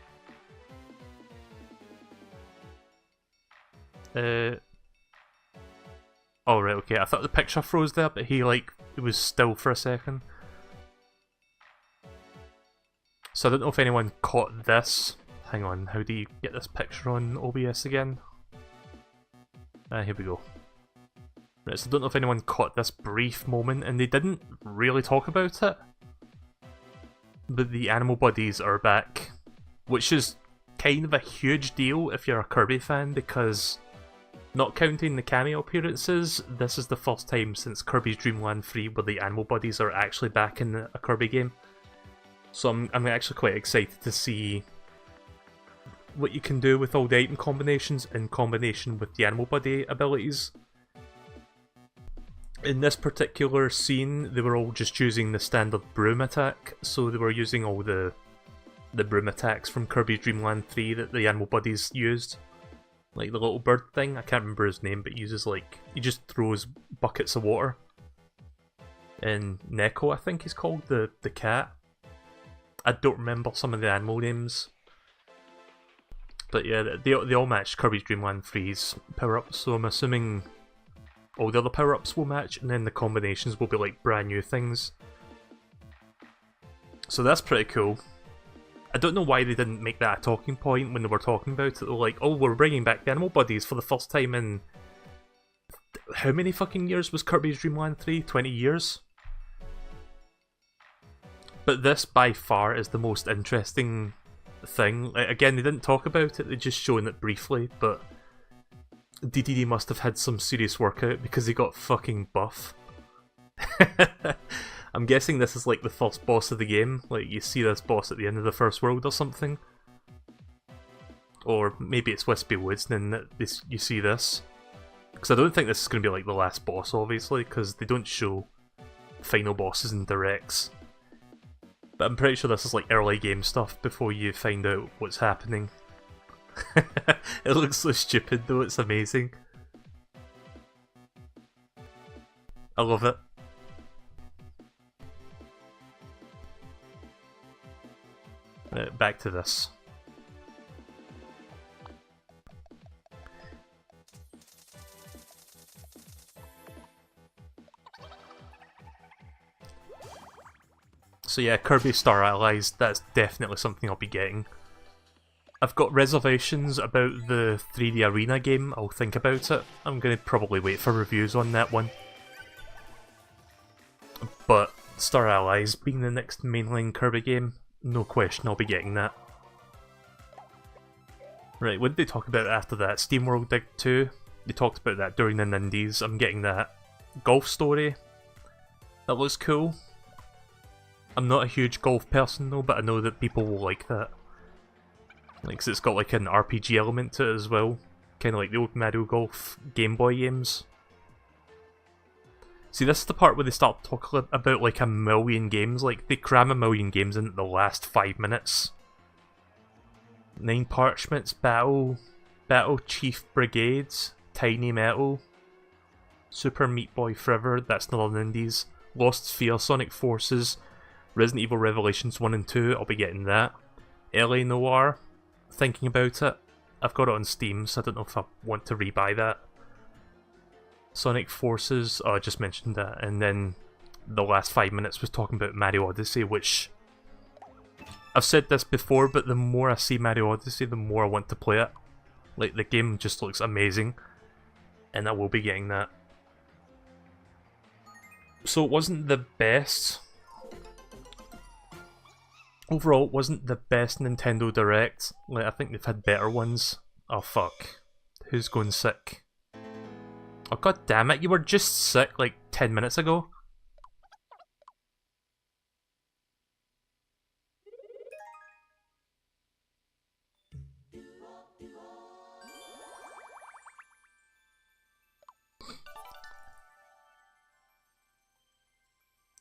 [SPEAKER 1] Oh right, okay, I thought the picture froze there, but it was still for a second. So I don't know if anyone caught this. Hang on, how do you get this picture on OBS again? Here we go. Right, so I don't know if anyone caught this brief moment, and they didn't really talk about it. But the animal bodies are back, which is kind of a huge deal if you're a Kirby fan, because not counting the cameo appearances, this is the first time since Kirby's Dream Land 3 where the animal bodies are actually back in a Kirby game. So I'm actually quite excited to see what you can do with all the item combinations in combination with the animal body abilities. In this particular scene, they were all just using the standard broom attack, so they were using all the broom attacks from Kirby's Dream Land 3 that the animal bodies used. Like the little bird thing, I can't remember his name, but he uses he just throws buckets of water. And Neko, I think he's called, the cat. I don't remember some of the animal names. But yeah, they all match Kirby's Dream Land 3's power-ups, so I'm assuming all the other power-ups will match, and then the combinations will be like brand new things. So that's pretty cool. I don't know why they didn't make that a talking point when they were talking about it. They were like, oh, we're bringing back the animal bodies for the first time in... How many fucking years was Kirby's Dream Land 3? 20 years? But this, by far, is the most interesting thing. Again, they didn't talk about it, they just shown it briefly, but DDD must have had some serious workout because he got fucking buff. I'm guessing this is like the first boss of the game, like you see this boss at the end of the first world or something. Or maybe it's Wispy Woods and then you see this. Because I don't think this is going to be like the last boss, obviously, because they don't show final bosses in directs. But I'm pretty sure this is like early game stuff before you find out what's happening. It looks so stupid though, it's amazing. I love it. Back to this. So yeah, Kirby Star Allies, that's definitely something I'll be getting. I've got reservations about the 3D Arena game, I'll think about it. I'm going to probably wait for reviews on that one. But Star Allies being the next mainline Kirby game, no question I'll be getting that. Right, what did they talk about after that? SteamWorld Dig 2? They talked about that during the Nindies, I'm getting that. Golf Story? That looks cool. I'm not a huge golf person though, but I know that people will like that. Like, 'cause it's got like an RPG element to it as well. Kind of like the old Mario Golf Game Boy games. See, this is the part where they start talking about like a million games. Like, they cram a million games in the last 5 minutes. 9 Parchments, Battle Chief Brigades, Tiny Metal, Super Meat Boy Forever, that's another Indies, Lost Sphere, Sonic Forces, Resident Evil Revelations 1 and 2, I'll be getting that. LA Noire, thinking about it. I've got it on Steam, so I don't know if I want to rebuy that. Sonic Forces, oh, I just mentioned that. And then the last 5 minutes was talking about Mario Odyssey, which I've said this before, but the more I see Mario Odyssey, the more I want to play it. Like, the game just looks amazing, and I will be getting that. So it wasn't the best. Overall, it wasn't the best Nintendo Direct. Like, I think they've had better ones. Oh fuck. Who's going sick? Oh god damn it, you were just sick like 10 minutes ago.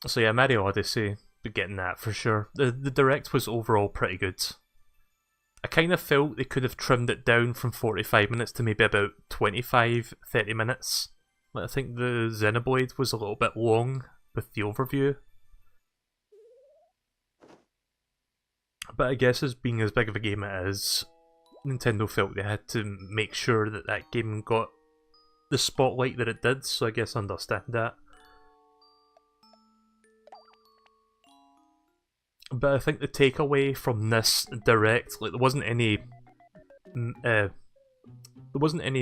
[SPEAKER 1] So yeah, Mario Odyssey, be getting that for sure. The Direct was overall pretty good. I kind of felt they could have trimmed it down from 45 minutes to maybe about 25-30 minutes. Like, I think the Xenoblade was a little bit long with the overview. But I guess as being as big of a game it is, Nintendo felt they had to make sure that that game got the spotlight that it did, so I guess I understand that. But I think the takeaway from this Direct, like, there wasn't any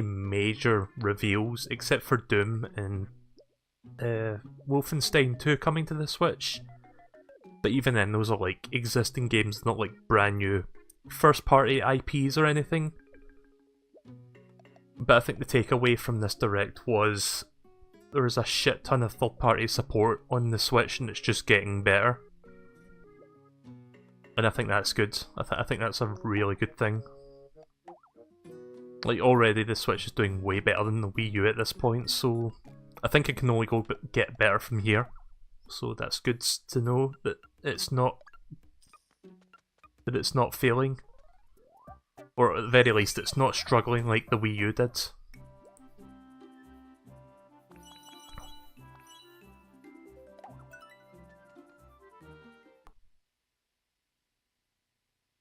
[SPEAKER 1] major reveals except for Doom and Wolfenstein 2 coming to the Switch. But even then, those are like existing games, not like brand new first-party IPs or anything. But I think the takeaway from this Direct was there is a shit ton of third-party support on the Switch, and it's just getting better. And I think that's good. I think that's a really good thing. Like, already the Switch is doing way better than the Wii U at this point, so I think it can only get better from here. So that's good to know that it's not failing, or at the very least it's not struggling like the Wii U did.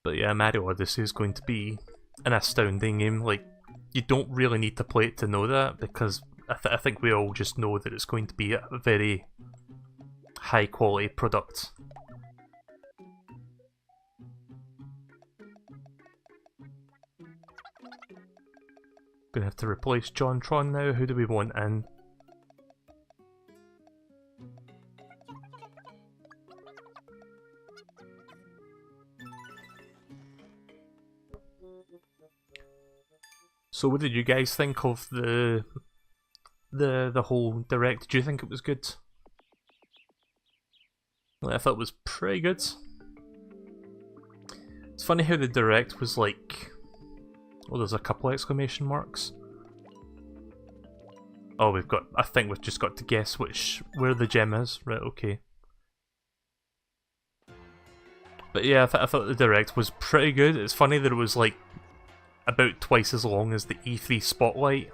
[SPEAKER 1] But yeah, Mario Odyssey is going to be an astounding game. Like, you don't really need to play it to know that, because I think we all just know that it's going to be a very high quality product. Gonna have to replace JonTron now. Who do we want in? So what did you guys think of the whole Direct? Do you think it was good? I thought it was pretty good. It's funny how the Direct was like... Oh, there's a couple exclamation marks. Oh, we've got... I think we've just got to guess where the gem is. Right, okay. But yeah, I thought the Direct was pretty good. It's funny that it was like about twice as long as the E3 Spotlight.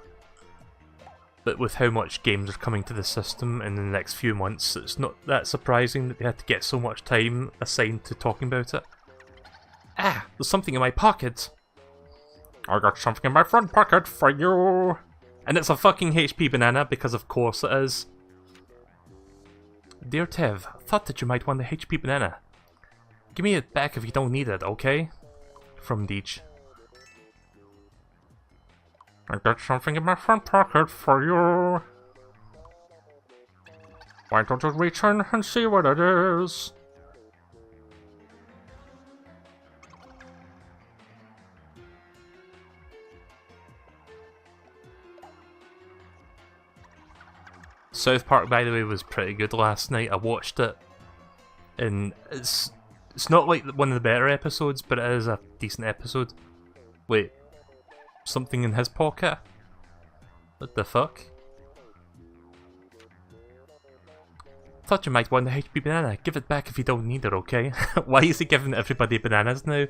[SPEAKER 1] But with how much games are coming to the system in the next few months, it's not that surprising that they had to get so much time assigned to talking about it. There's something in my pocket. I got something in my front pocket for you. And it's a fucking HP banana, because of course it is. Dear Tev, thought that you might want the HP banana. Give me it back if you don't need it, okay? From Deej. I got something in my front pocket for you. Why don't you reach in and see what it is? South Park, by the way, was pretty good last night. I watched it, and it's not like one of the better episodes, but it is a decent episode. Wait, something in his pocket? What the fuck? Thought you might want the HP banana. Give it back if you don't need it, okay? Why is he giving everybody bananas now?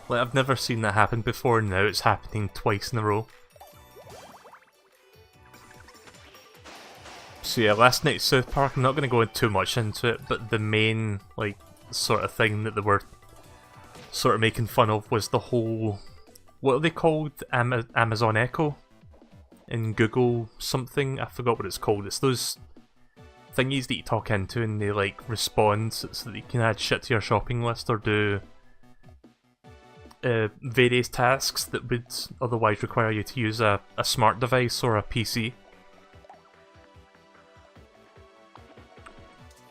[SPEAKER 1] Like, I've never seen that happen before, and now it's happening twice in a row. So yeah, last night's South Park, I'm not going to go too much into it, but the main, like, sort of thing that they were sort of making fun of was the whole... What are they called? Amazon Echo? In Google something? I forgot what it's called. It's those thingies that you talk into and they, like, respond so that you can add shit to your shopping list or do... various tasks that would otherwise require you to use a smart device or a PC.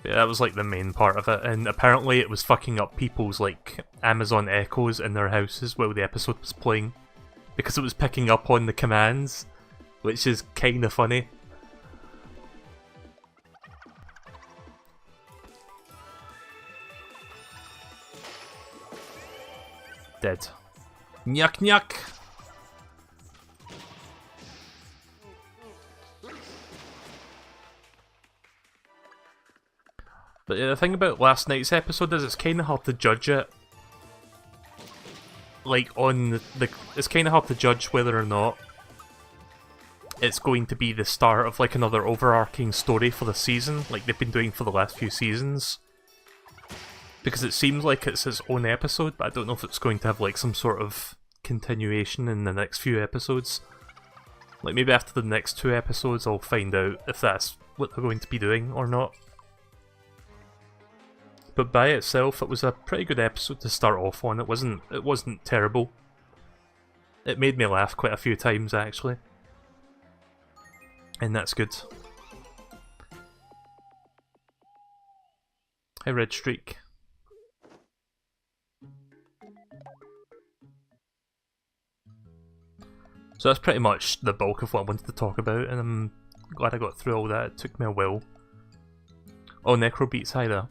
[SPEAKER 1] Yeah, that was like the main part of it, and apparently it was fucking up people's like Amazon Echoes in their houses while the episode was playing, because it was picking up on the commands, which is kinda funny. Dead. Nyuk nyuk! But yeah, the thing about last night's episode is it's kinda hard to judge it. Like, on the it's kinda hard to judge whether or not it's going to be the start of like another overarching story for the season, like they've been doing for the last few seasons. Because it seems like it's its own episode, but I don't know if it's going to have like some sort of continuation in the next few episodes. Like maybe after the next 2 episodes I'll find out if that's what they're going to be doing or not. But by itself it was a pretty good episode to start off on. It wasn't terrible. It made me laugh quite a few times actually. And that's good. Hi Red Streak. So that's pretty much the bulk of what I wanted to talk about, and I'm glad I got through all that. It took me a while. Oh, Necrobeats, hi there.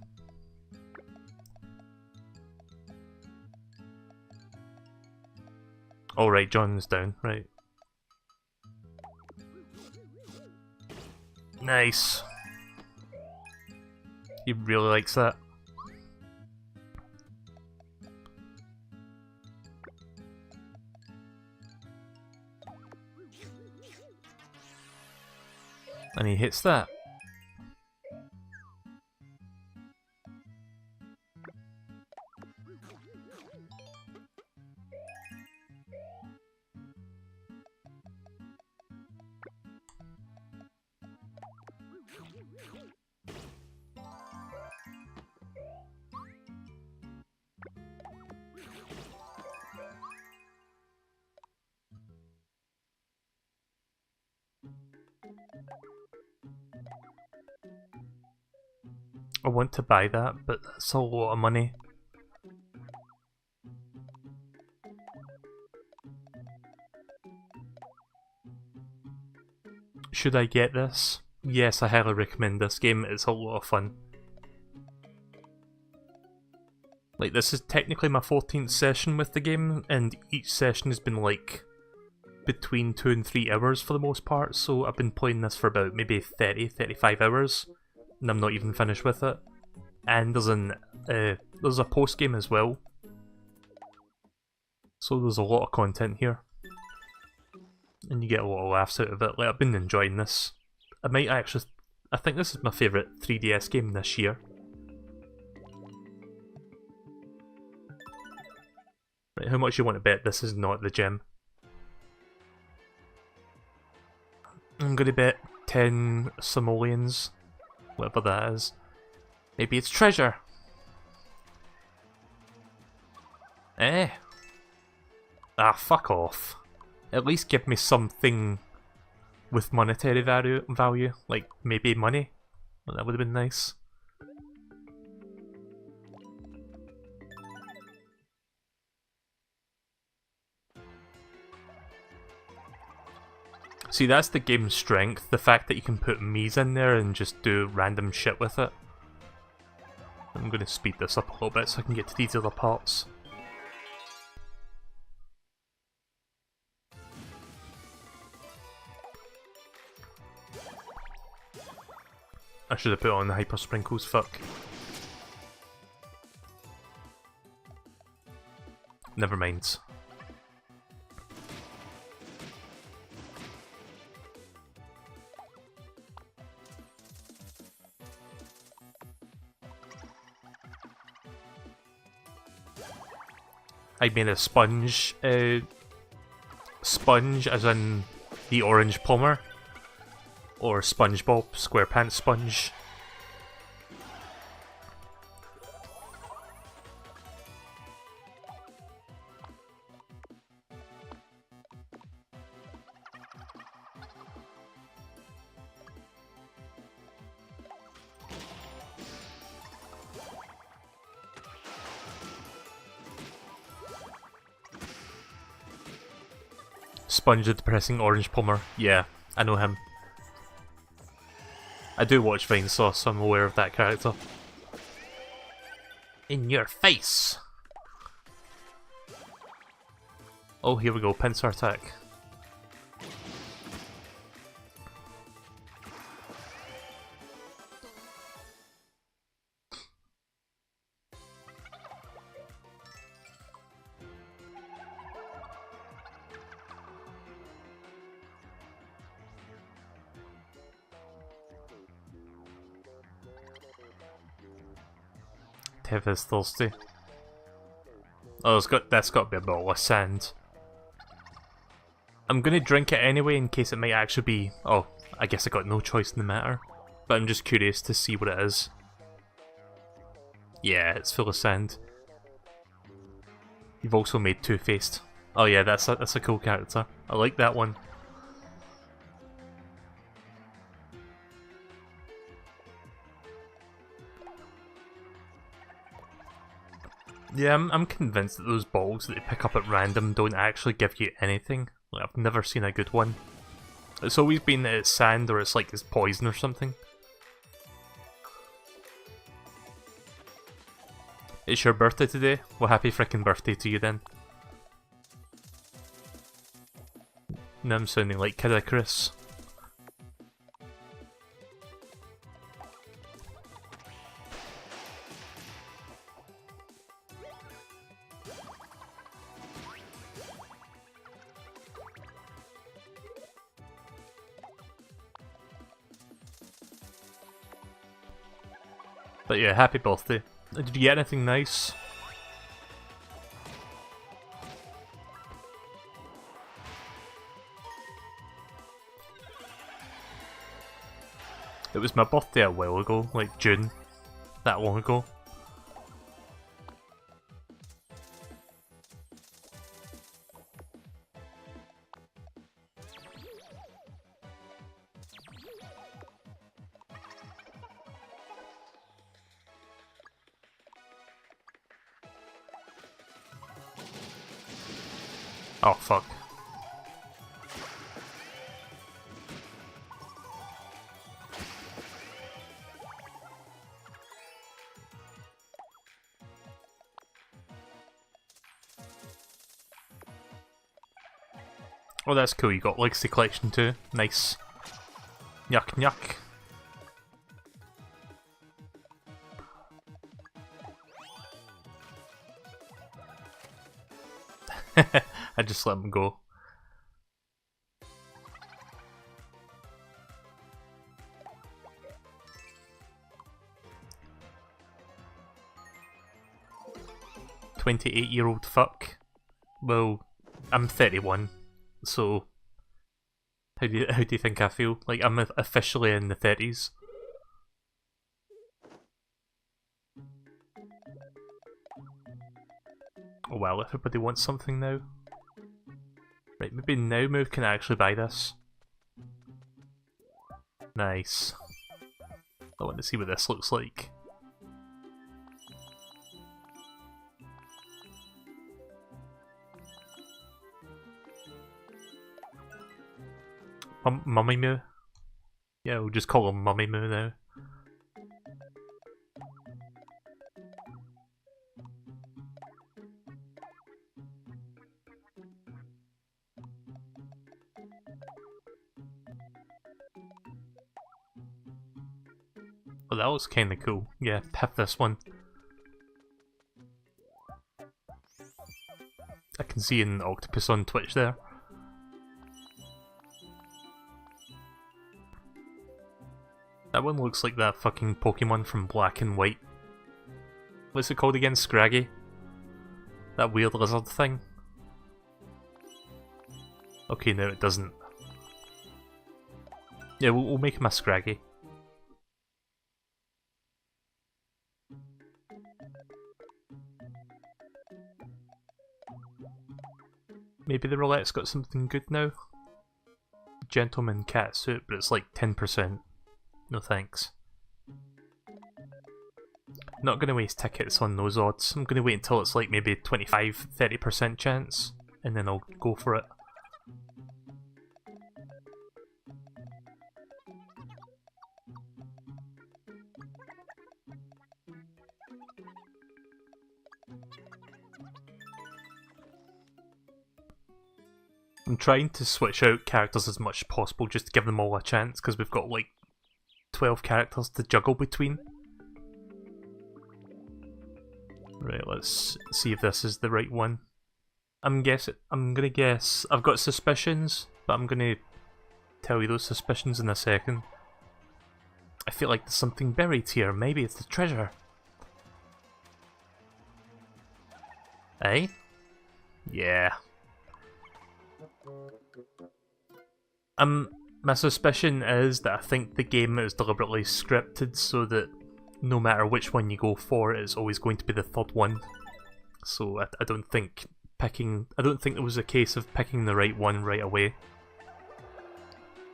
[SPEAKER 1] Oh right, John's down, right. Nice. He really likes that. And he hits that. I want to buy that, but that's a lot of money. Should I get this? Yes, I highly recommend this game. It's a lot of fun. Like, this is technically my 14th session with the game, and each session has been like between 2 and 3 hours for the most part, so I've been playing this for about maybe 30-35 hours. And I'm not even finished with it. And there's a post game as well. So there's a lot of content here. And you get a lot of laughs out of it. Like, I've been enjoying this. I think this is my favourite 3DS game this year. Right, how much you want to bet this is not the gem? I'm gonna bet 10 simoleons. Whatever that is. Maybe it's treasure. Eh. Ah, fuck off. At least give me something with monetary value. Like, maybe money. Well, that would have been nice. See, that's the game's strength. The fact that you can put Miis in there and just do random shit with it. I'm going to speed this up a little bit so I can get to these other parts. I should have put on the hyper sprinkles, fuck. Never mind. I made a sponge, sponge as in the orange plumber, or SpongeBob SquarePants sponge. Sponge the depressing orange plumber. Yeah, I know him. I do watch Vinesauce, so I'm aware of that character. In your face! Oh, here we go, pincer attack. Tev is thirsty. Oh, that's got to be a bottle of sand. I'm gonna drink it anyway in case it might actually be... Oh, I guess I got no choice in the matter. But I'm just curious to see what it is. Yeah, it's full of sand. You've also made Two-Faced. Oh yeah, that's a cool character. I like that one. Yeah, I'm convinced that those balls that you pick up at random don't actually give you anything. Like, I've never seen a good one. It's always been that it's sand or it's like it's poison or something. It's your birthday today? Well, happy frickin' birthday to you then. Now I'm sounding like Kid Icarus. But yeah, happy birthday. Did you get anything nice? It was my birthday a while ago, like June. That long ago. Oh fuck. Oh, that's cool, you got Legacy Collection too. Nice. Yuck yuck. I just let him go. "28-year-old fuck." Well, I'm 31, so how do you think I feel? Like I'm officially in the 30s. Oh well, everybody wants something now. Right, maybe now Move can actually buy this. Nice. I want to see what this looks like. Mummy Moo? Yeah, we'll just call him Mummy Moo now. Oh, that looks kinda cool. Yeah, have this one. I can see an octopus on Twitch there. That one looks like that fucking Pokemon from Black and White. What's it called again? Scraggy? That weird lizard thing? Okay, no it doesn't. Yeah, we'll make him a Scraggy. Maybe the roulette's got something good now? Gentleman cat suit, but it's like 10%. No thanks. Not gonna waste tickets on those odds. I'm gonna wait until it's like maybe 25-30% chance, and then I'll go for it. I'm trying to switch out characters as much as possible just to give them all a chance, because we've got like 12 characters to juggle between. Right, let's see if this is the right one. I'm gonna guess. I've got suspicions, but I'm gonna tell you those suspicions in a second. I feel like there's something buried here. Maybe it's the treasure. Eh? Yeah. My suspicion is that I think the game is deliberately scripted so that no matter which one you go for, it's always going to be the third one. So I don't think it was a case of picking the right one right away.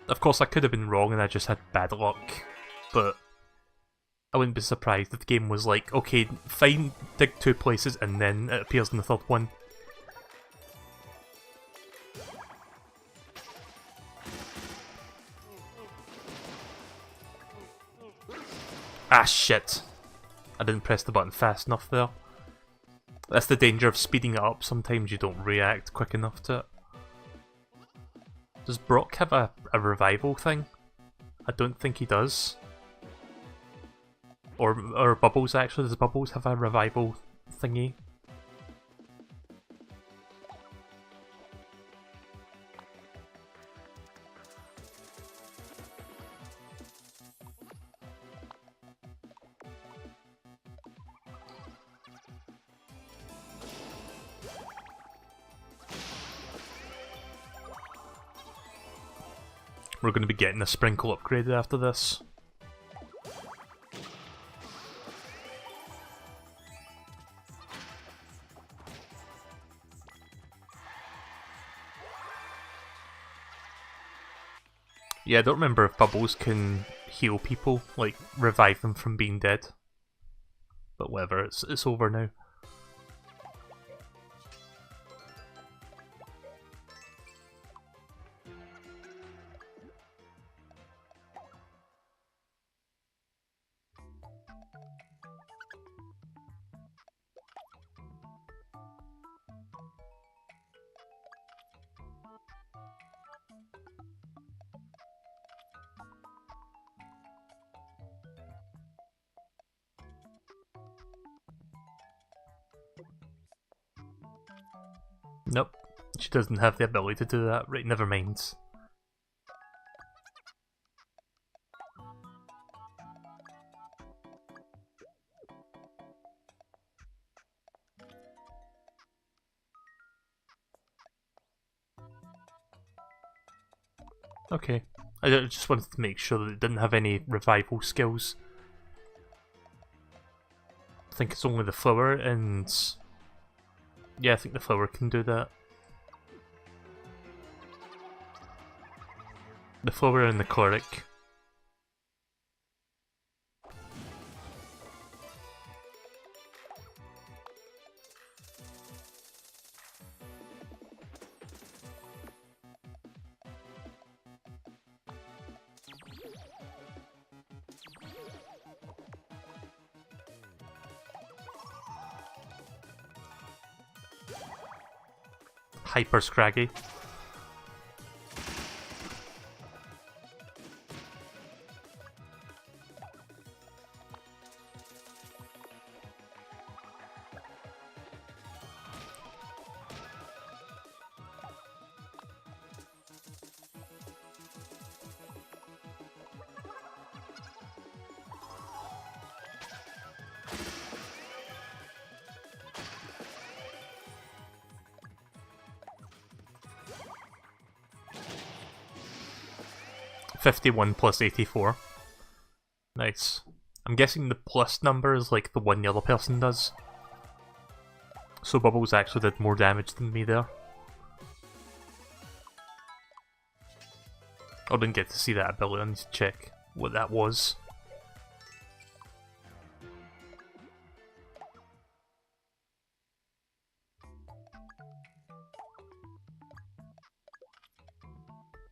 [SPEAKER 1] Of course, I could have been wrong and I just had bad luck, but I wouldn't be surprised if the game was like, okay, fine, dig 2 places and then it appears in the third one. Ah, shit. I didn't press the button fast enough there. That's the danger of speeding it up. Sometimes you don't react quick enough to it. Does Brock have a revival thing? I don't think he does. Or Bubbles, actually. Does Bubbles have a revival thingy? We're going to be getting a sprinkle upgraded after this. Yeah, I don't remember if Bubbles can heal people, like revive them from being dead. But whatever, it's over now. Nope. She doesn't have the ability to do that. Right, never mind. Okay. I just wanted to make sure that it didn't have any revival skills. I think it's only the flower and... yeah, I think the flower can do that. The flower and the cleric. Hyper Scraggy. $51 plus 84. Nice. I'm guessing the plus number is like the one the other person does. So Bubbles actually did more damage than me there. I didn't get to see that ability, I need to check what that was.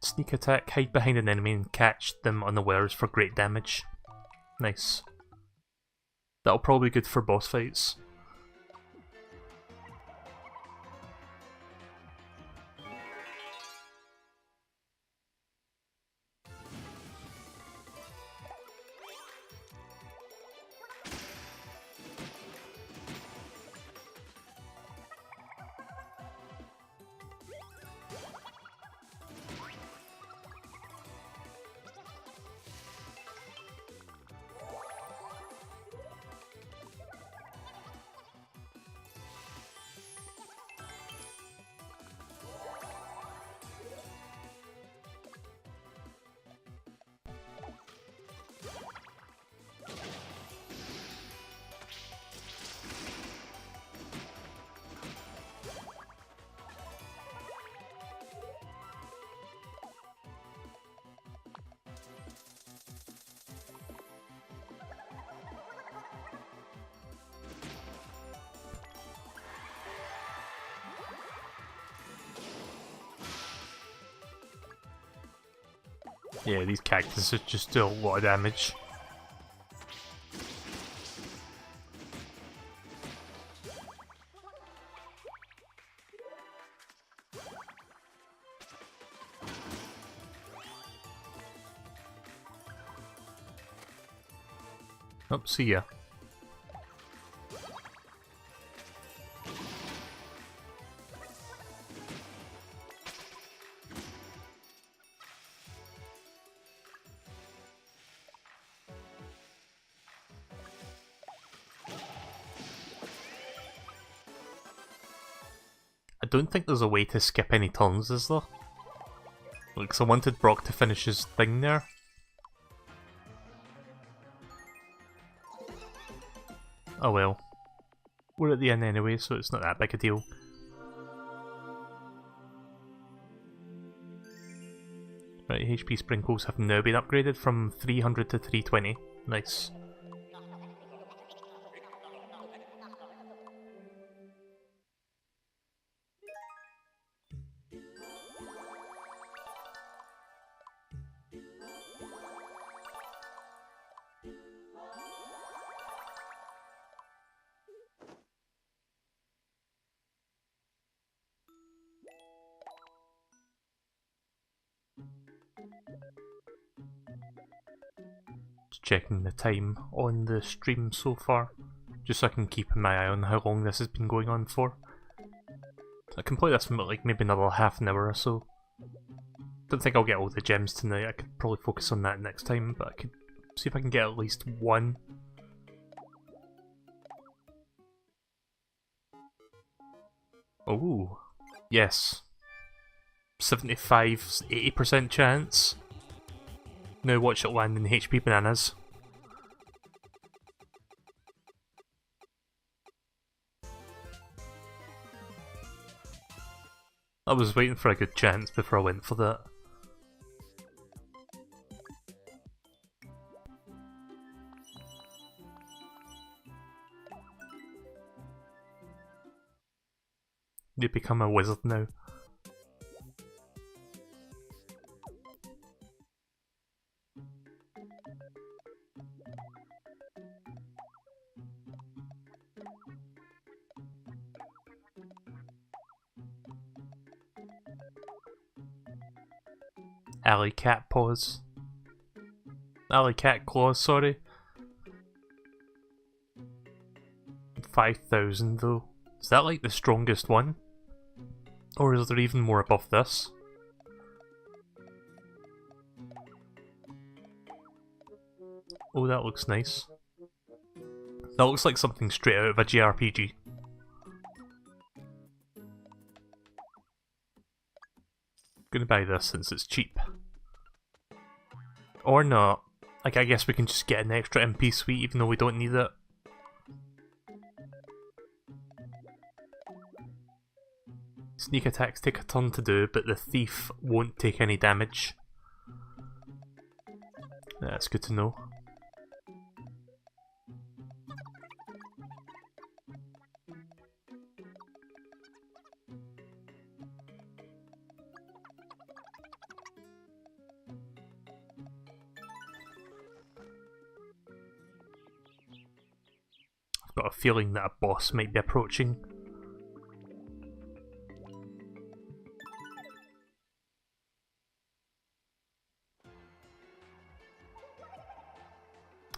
[SPEAKER 1] Sneak attack, hide behind an enemy and catch them unawares for great damage. Nice. That'll probably be good for boss fights. Yeah, these cactuses just do a lot of damage. Oh, see ya. I don't think there's a way to skip any turns, is there? Like, so I wanted Brock to finish his thing there. Oh well. We're at the end anyway, so it's not that big a deal. Right, HP sprinkles have now been upgraded from 300 to 320. Nice. Just checking the time on the stream so far, just so I can keep my eye on how long this has been going on for. I can play this for like maybe another half an hour or so. Don't think I'll get all the gems tonight. I could probably focus on that next time, but I could see if I can get at least one. Oh, yes. 75, 80% chance. Now watch it land in HP bananas. I was waiting for a good chance before I went for that. You become a wizard now. Alley cat paws. Alley cat claws, sorry. 5,000 though. Is that like the strongest one? Or is there even more above this? Oh, that looks nice. That looks like something straight out of a JRPG. Gonna buy this since it's cheap. Or not. Like, I guess we can just get an extra MP suite even though we don't need it. Sneak attacks take a turn to do, but the thief won't take any damage. That's good to know. I've got a feeling that a boss might be approaching.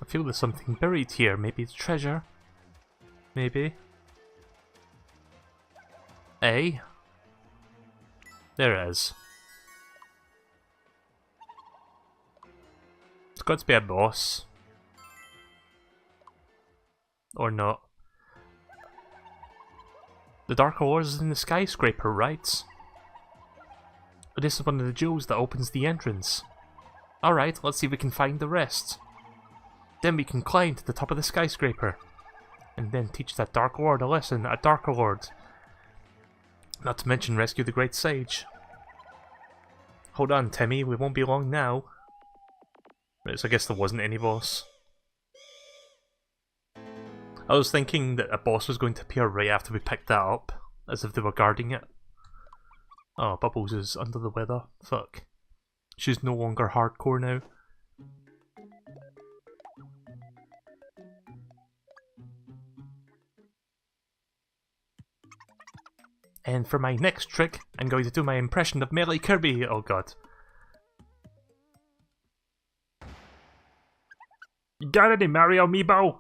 [SPEAKER 1] I feel there's something buried here. Maybe it's treasure. Maybe. Eh? There it is. It's got to be a boss. Or not. The Dark Lords is in the skyscraper, right? This is one of the jewels that opens the entrance. Alright, let's see if we can find the rest. Then we can climb to the top of the skyscraper. And then teach that Dark Lord a lesson, a Darker Lord. Not to mention rescue the Great Sage. Hold on, Timmy, we won't be long now. Right, so I guess there wasn't any boss. I was thinking that a boss was going to appear right after we picked that up, as if they were guarding it. Oh, Bubbles is under the weather. Fuck. She's no longer hardcore now. And for my next trick, I'm going to do my impression of MeleeKirby. Oh god. You got any Mario Amiibo?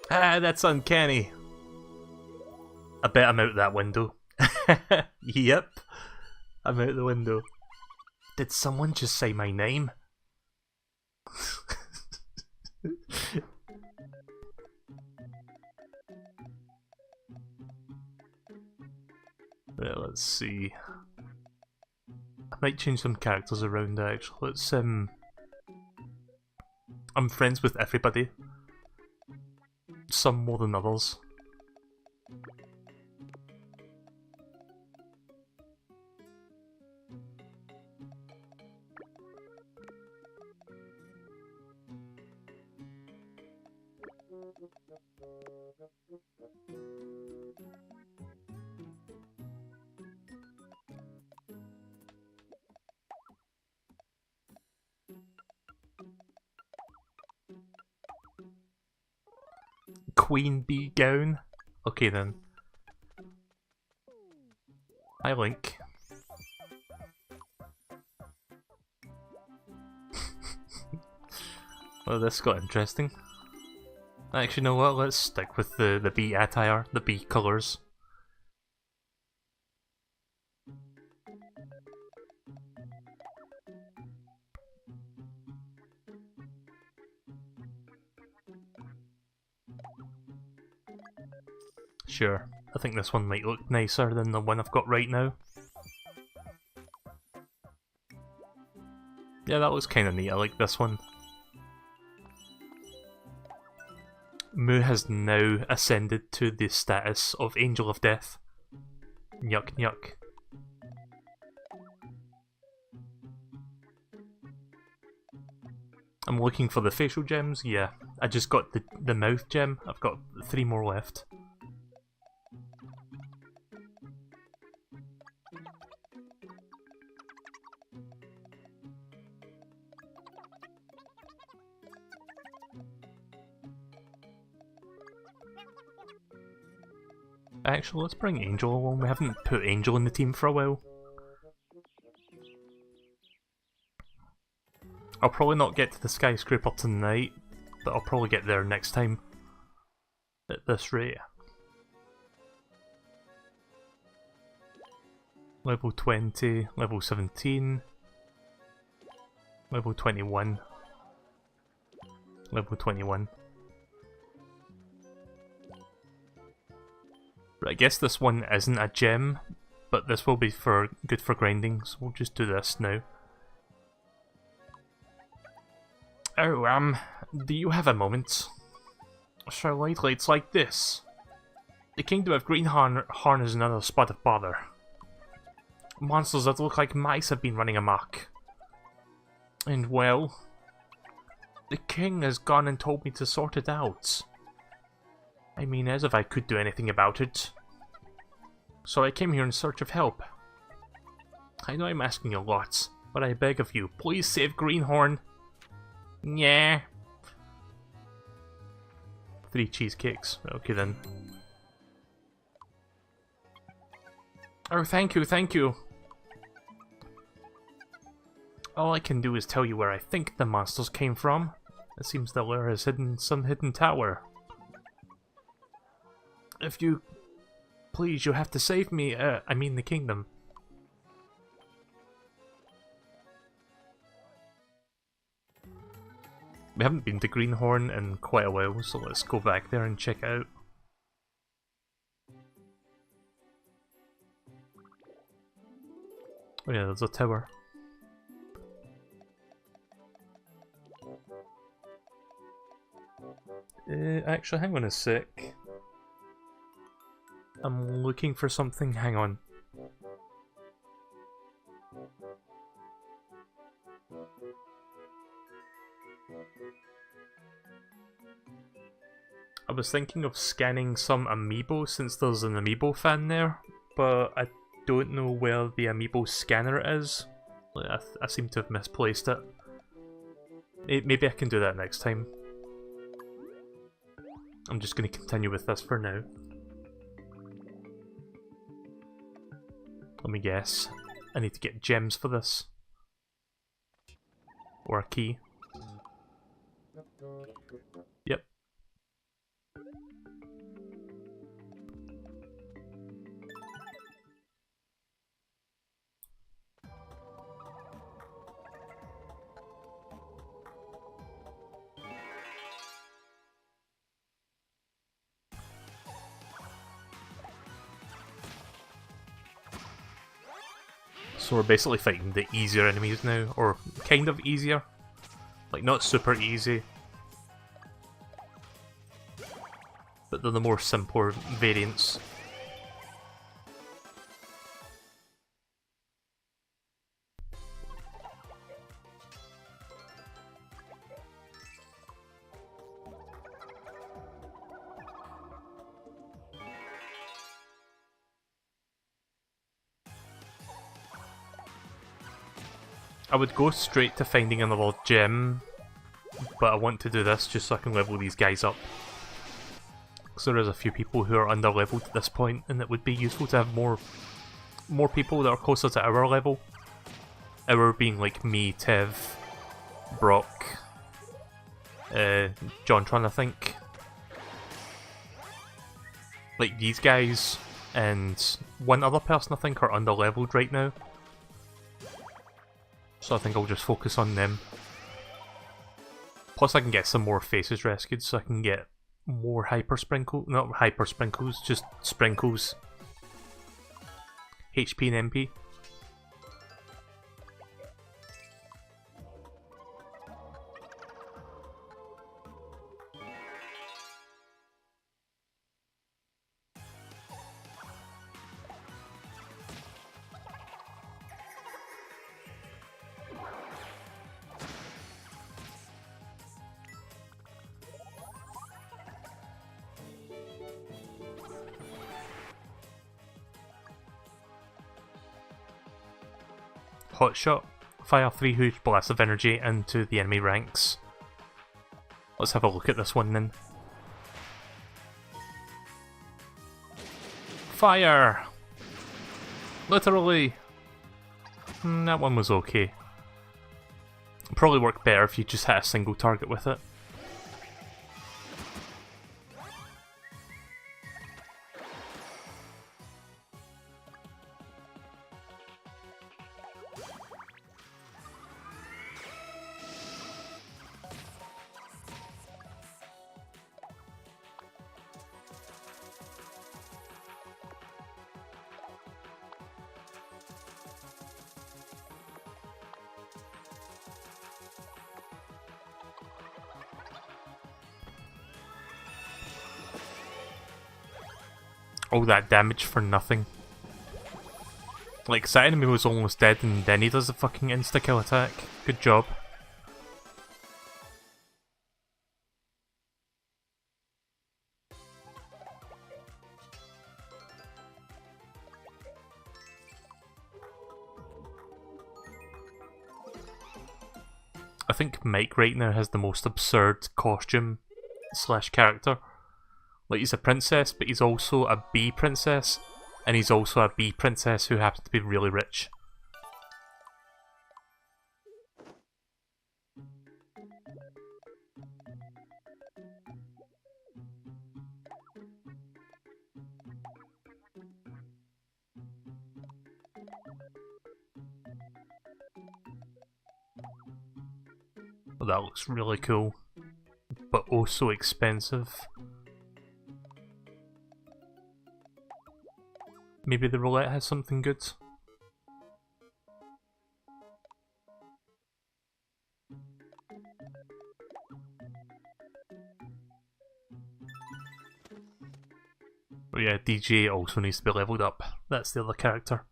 [SPEAKER 1] Ah, that's uncanny. I bet I'm out that window. Yep. I'm out the window. Did someone just say my name? Right, let's see. I might change some characters around actually. Let's I'm friends with everybody. Some more than others. Queen bee gown? Okay then. Hi Link. Well, this got interesting. Actually, you know what? Let's stick with the bee attire, the bee colours. Sure, I think this one might look nicer than the one I've got right now. Yeah, that looks kind of neat, I like this one. Moo has now ascended to the status of Angel of Death. Yuck, yuck. I'm looking for the facial gems, yeah. I just got the mouth gem, I've got 3 more left. Actually, let's bring Angel along, we haven't put Angel in the team for a while. I'll probably not get to the skyscraper tonight, but I'll probably get there next time. At this rate. Level 20, level 17, level 21, level 21. But I guess this one isn't a gem, but this will be good for grinding, so we'll just do this now. Oh, do you have a moment? So lately it's like this. The kingdom of Greenhorn is another spot of bother. Monsters that look like mice have been running amok. And well, the king has gone and told me to sort it out. I mean, as if I could do anything about it. So I came here in search of help. I know I'm asking a lot, but I beg of you, please save Greenhorn. Yeah. 3 cheesecakes. Okay then. Oh, thank you, thank you. All I can do is tell you where I think the monsters came from. It seems the lair is hidden in some hidden tower. If you... Please, you have to save me, I mean the kingdom. We haven't been to Greenhorn in quite a while, so let's go back there and check it out. Oh yeah, there's a tower. Actually, hang on a sec. I'm looking for something, hang on. I was thinking of scanning some amiibo since there's an amiibo fan there, but I don't know where the amiibo scanner is. I seem to have misplaced it. Maybe I can do that next time. I'm just going to continue with this for now. Let me guess. I need to get gems for this. Or a key. Yep. So we're basically fighting the easier enemies now, or kind of easier. Like, not super easy. But they're the more simpler variants. I would go straight to finding another gem, but I want to do this just so I can level these guys up. Because there is a few people who are under-leveled at this point, and it would be useful to have more people that are closer to our level. Our being like me, Tev, Brock, Jontron, I think. Like these guys and one other person I think are under-leveled right now. So I think I'll just focus on them. Plus I can get some more faces rescued, so I can get more hyper sprinkle, not hyper sprinkles, just sprinkles. HP and MP. Hot shot. Fire 3 huge blasts of energy into the enemy ranks. Let's have a look at this one then. Fire! Literally! That one was okay. Probably worked better if you just hit a single target with it. All that damage for nothing. Like, that enemy was almost dead and then he does a fucking insta-kill attack. Good job. I think Mike right now has the most absurd costume slash character. Like, he's a princess, but he's also a bee princess, and he's also a bee princess who happens to be really rich. Well, that looks really cool, but also expensive. Maybe the roulette has something good. Oh yeah, DJ also needs to be leveled up. That's the other character.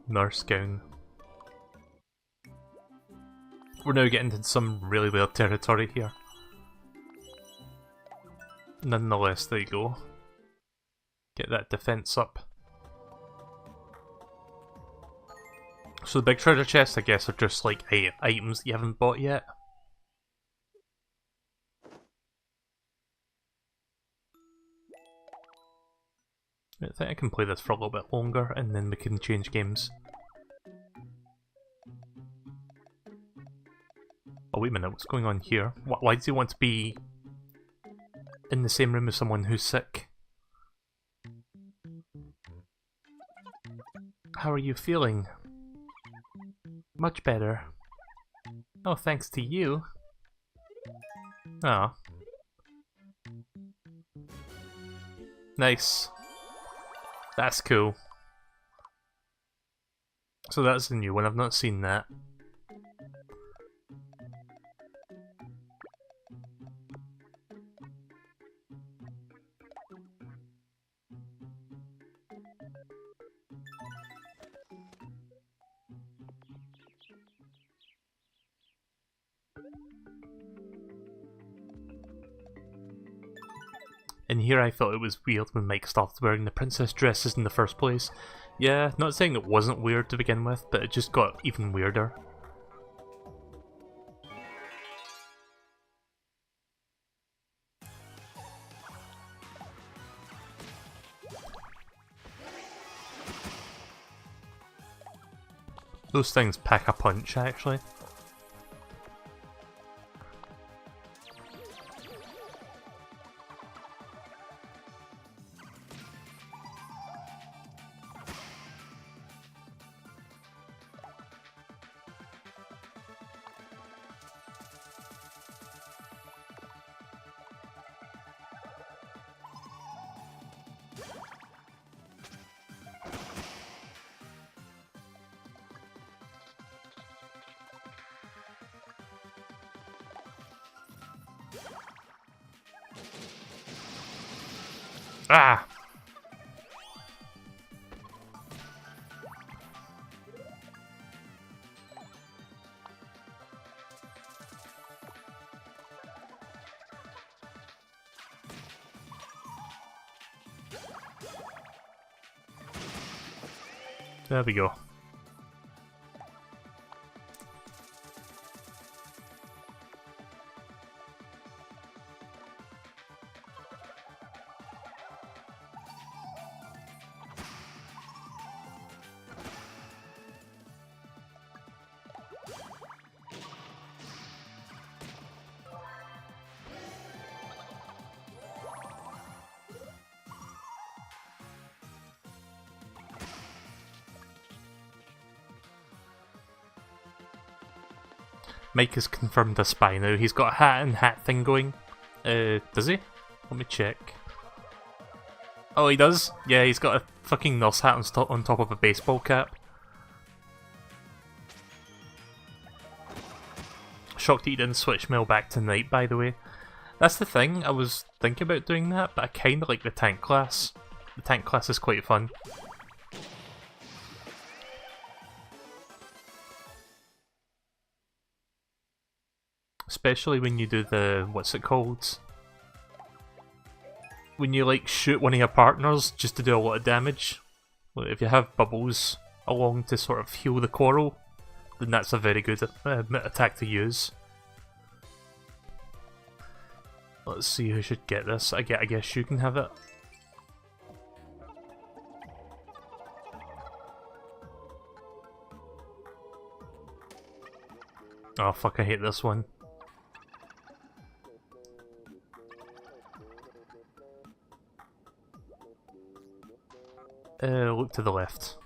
[SPEAKER 1] Nurse gown. We're now getting into some really weird territory here. Nonetheless, there you go. Get that defense up. So the big treasure chests, I guess, are just like items that you haven't bought yet. I think I can play this for a little bit longer and then we can change games. Oh wait a minute, what's going on here? Why does he want to be in the same room as someone who's sick? How are you feeling? Much better. Oh, thanks to you. Oh. Nice. That's cool. So that's a new one, I've not seen that. And here I felt it was weird when Mike started wearing the princess dresses in the first place. Yeah, not saying it wasn't weird to begin with, but it just got even weirder. Those things pack a punch, actually. Ah! There we go. Mike has confirmed a spy now. He's got a hat and hat thing going. Does he? Let me check. Oh, he does? Yeah, he's got a fucking nurse hat on top of a baseball cap. Shocked that he didn't switch Mel back to Knight, by the way. That's the thing, I was thinking about doing that, but I kinda like the tank class. The tank class is quite fun. Especially when you do the, what's it called? When you like shoot one of your partners just to do a lot of damage. Like, if you have bubbles along to sort of heal the quarrel, then that's a very good attack to use. Let's see who should get this. I guess you can have it. Oh fuck, I hate this one. Look to the left.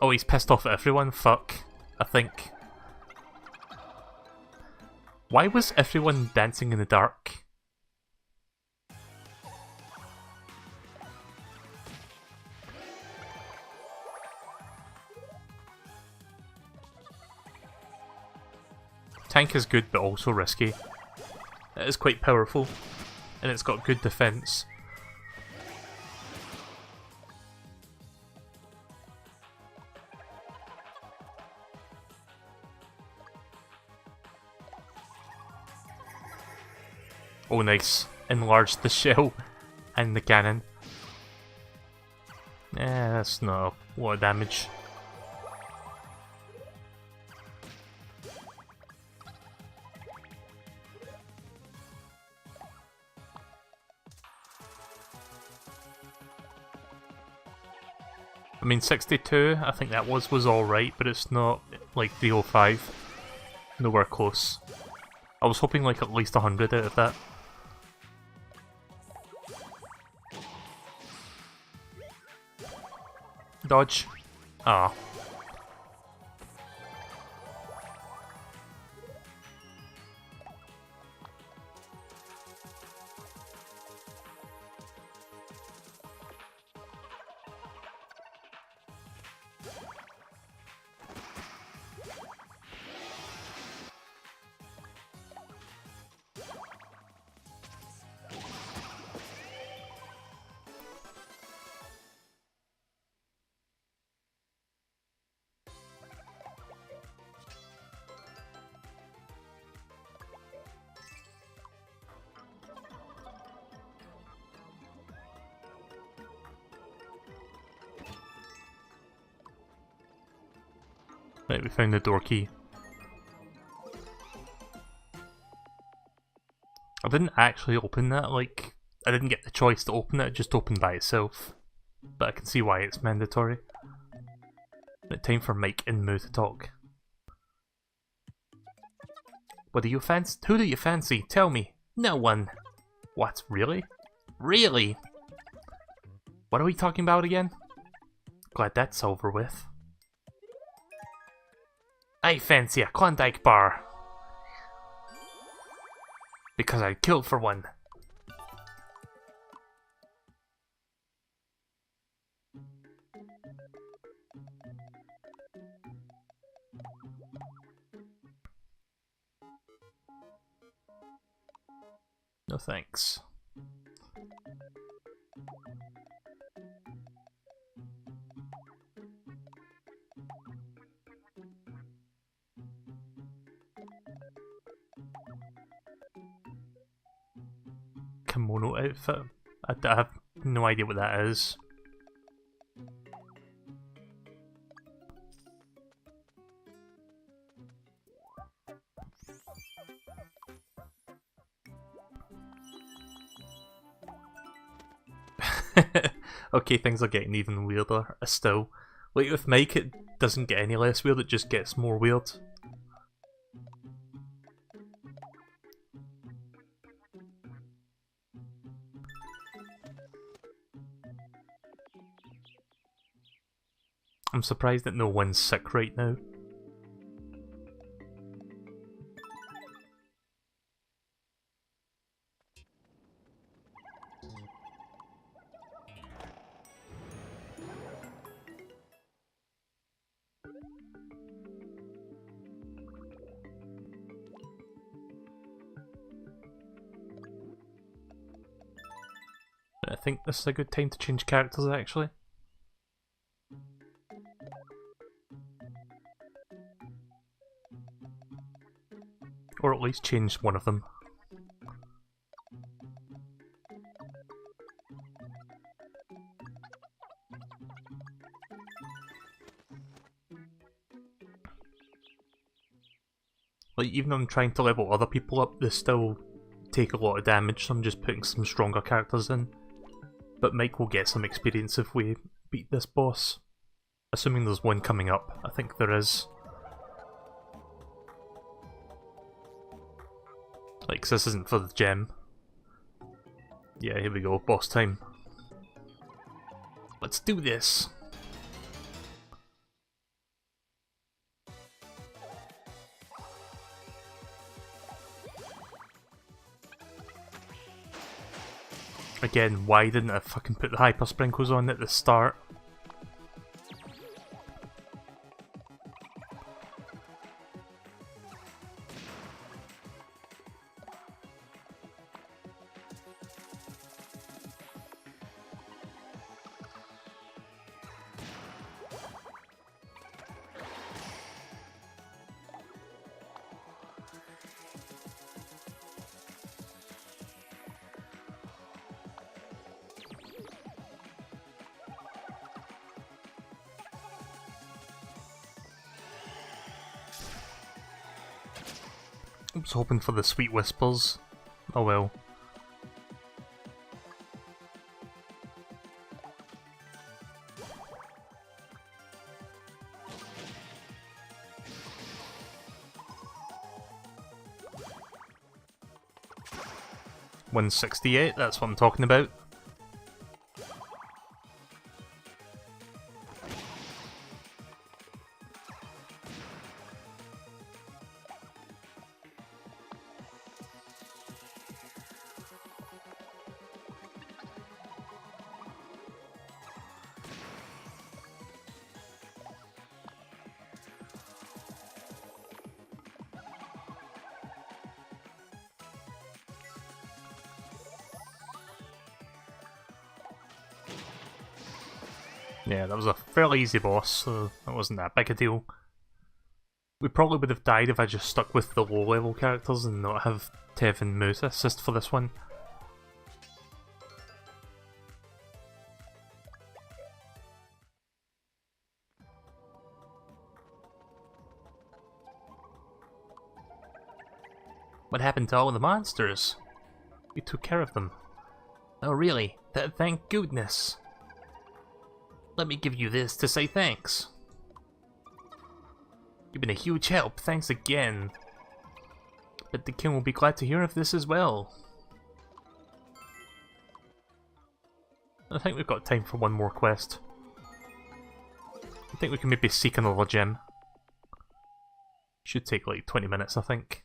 [SPEAKER 1] Oh, he's pissed off at everyone? Fuck. I think. Why was everyone dancing in the dark? Tank is good but also risky. It is quite powerful, and it's got good defense. Oh nice, enlarge the shell and the cannon. That's not a lot of damage. I mean 62, I think that was alright, but it's not like 305. Nowhere close. I was hoping like at least 100 out of that. Dodge. Ah. Right, we found the door key. didn't actually open that, like, I didn't get the choice to open it, it just opened by itself. But I can see why it's mandatory. Time for Mike and Moo to talk. What do you fancy? Who do you fancy? Tell me. No one. What, really? Really? What are we talking about again? Glad that's over with. I fancy a Klondike bar. Because I'd kill for one. No thanks. Kimono outfit? I have no idea what that is. Okay, things are getting even weirder still. Like with Mike, it doesn't get any less weird, it just gets more weird. I'm surprised that no one's sick right now. I think this is a good time to change characters, actually. Or at least change one of them. Like, even though I'm trying to level other people up, they still take a lot of damage, so I'm just putting some stronger characters in. But Mike will get some experience if we beat this boss. Assuming there's one coming up. I think there is. Like, 'cause this isn't for the gem. Yeah, here we go, boss time. Let's do this! Again, why didn't I fucking put the hyper sprinkles on at the start? I was hoping for the sweet whispers. Oh well. $168, that's what I'm talking about. Yeah, that was a fairly easy boss, so that wasn't that big a deal. We probably would have died if I just stuck with the low level characters and not have Tev and Moo to assist for this one. What happened to all the monsters? You took care of them. Oh really? Thank goodness. Let me give you this to say thanks. You've been a huge help, thanks again. But the king will be glad to hear of this as well. I think we've got time for one more quest. I think we can maybe seek another gem. Should take like 20 minutes, I think.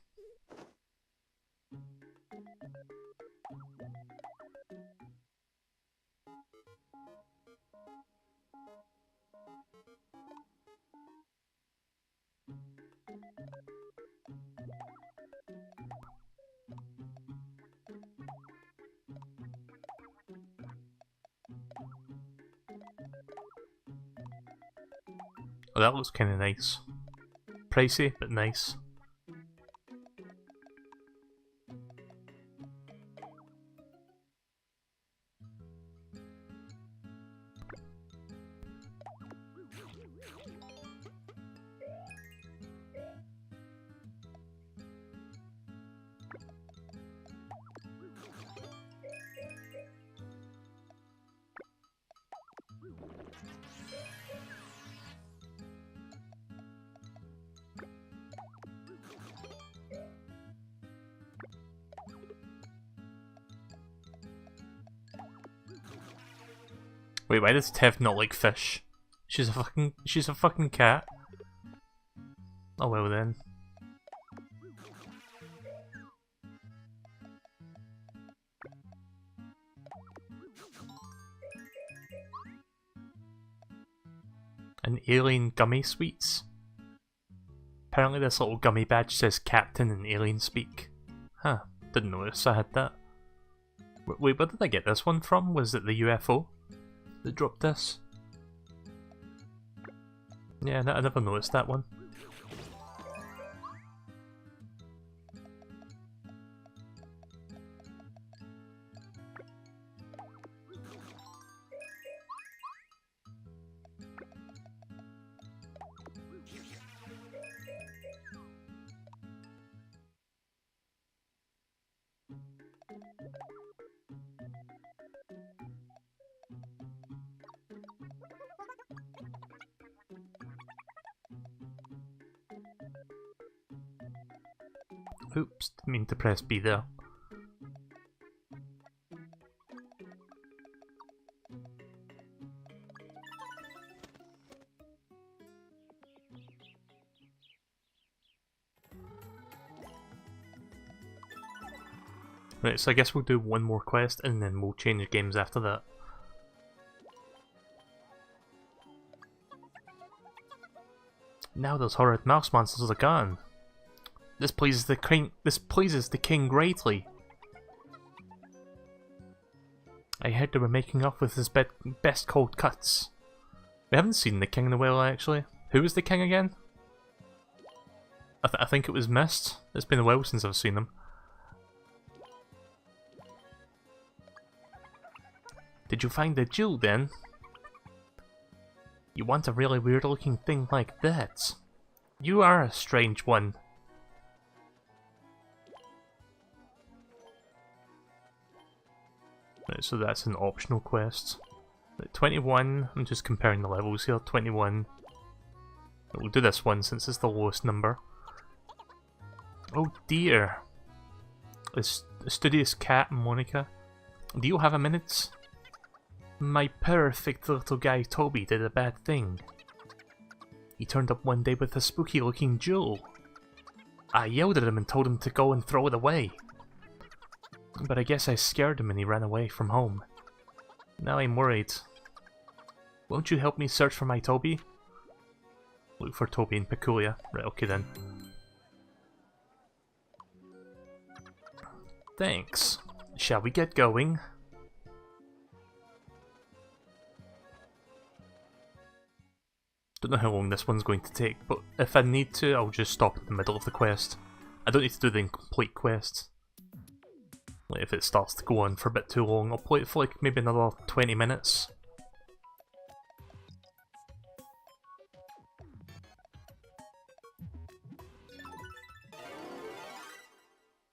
[SPEAKER 1] Oh, that looks kind of nice. Pricey, but nice. Wait, why does Tev not like fish? She's a fucking cat. Oh well then. An alien gummy sweets? Apparently this little gummy badge says Captain in alien speak. Huh, didn't notice I had that. Wait, where did I get this one from? Was it the UFO that dropped this? Yeah, I never noticed that one. Oops, didn't mean to press B there. Right, so I guess we'll do one more quest and then we'll change games after that. Now those horrid mouse monsters are gone. This pleases the king greatly. I heard they were making off with his best cold cuts. We haven't seen the king in a while, actually. Who was the king again? I think it was Mist. It's been a while since I've seen him. Did you find the jewel then? You want a really weird looking thing like that? You are a strange one. Right, so that's an optional quest. Right, 21, I'm just comparing the levels here, 21. We'll do this one since it's the lowest number. Oh dear. A studious cat, Monica. Do you have a minute? My perfect little guy Toby did a bad thing. He turned up one day with a spooky looking jewel. I yelled at him and told him to go and throw it away. But I guess I scared him and he ran away from home. Now I'm worried. Won't you help me search for my Toby? Look for Toby in Peculia. Right, okay then. Thanks. Shall we get going? Don't know how long this one's going to take, but if I need to, I'll just stop in the middle of the quest. I don't need to do the incomplete quest. Like if it starts to go on for a bit too long, I'll play it for like maybe another 20 minutes.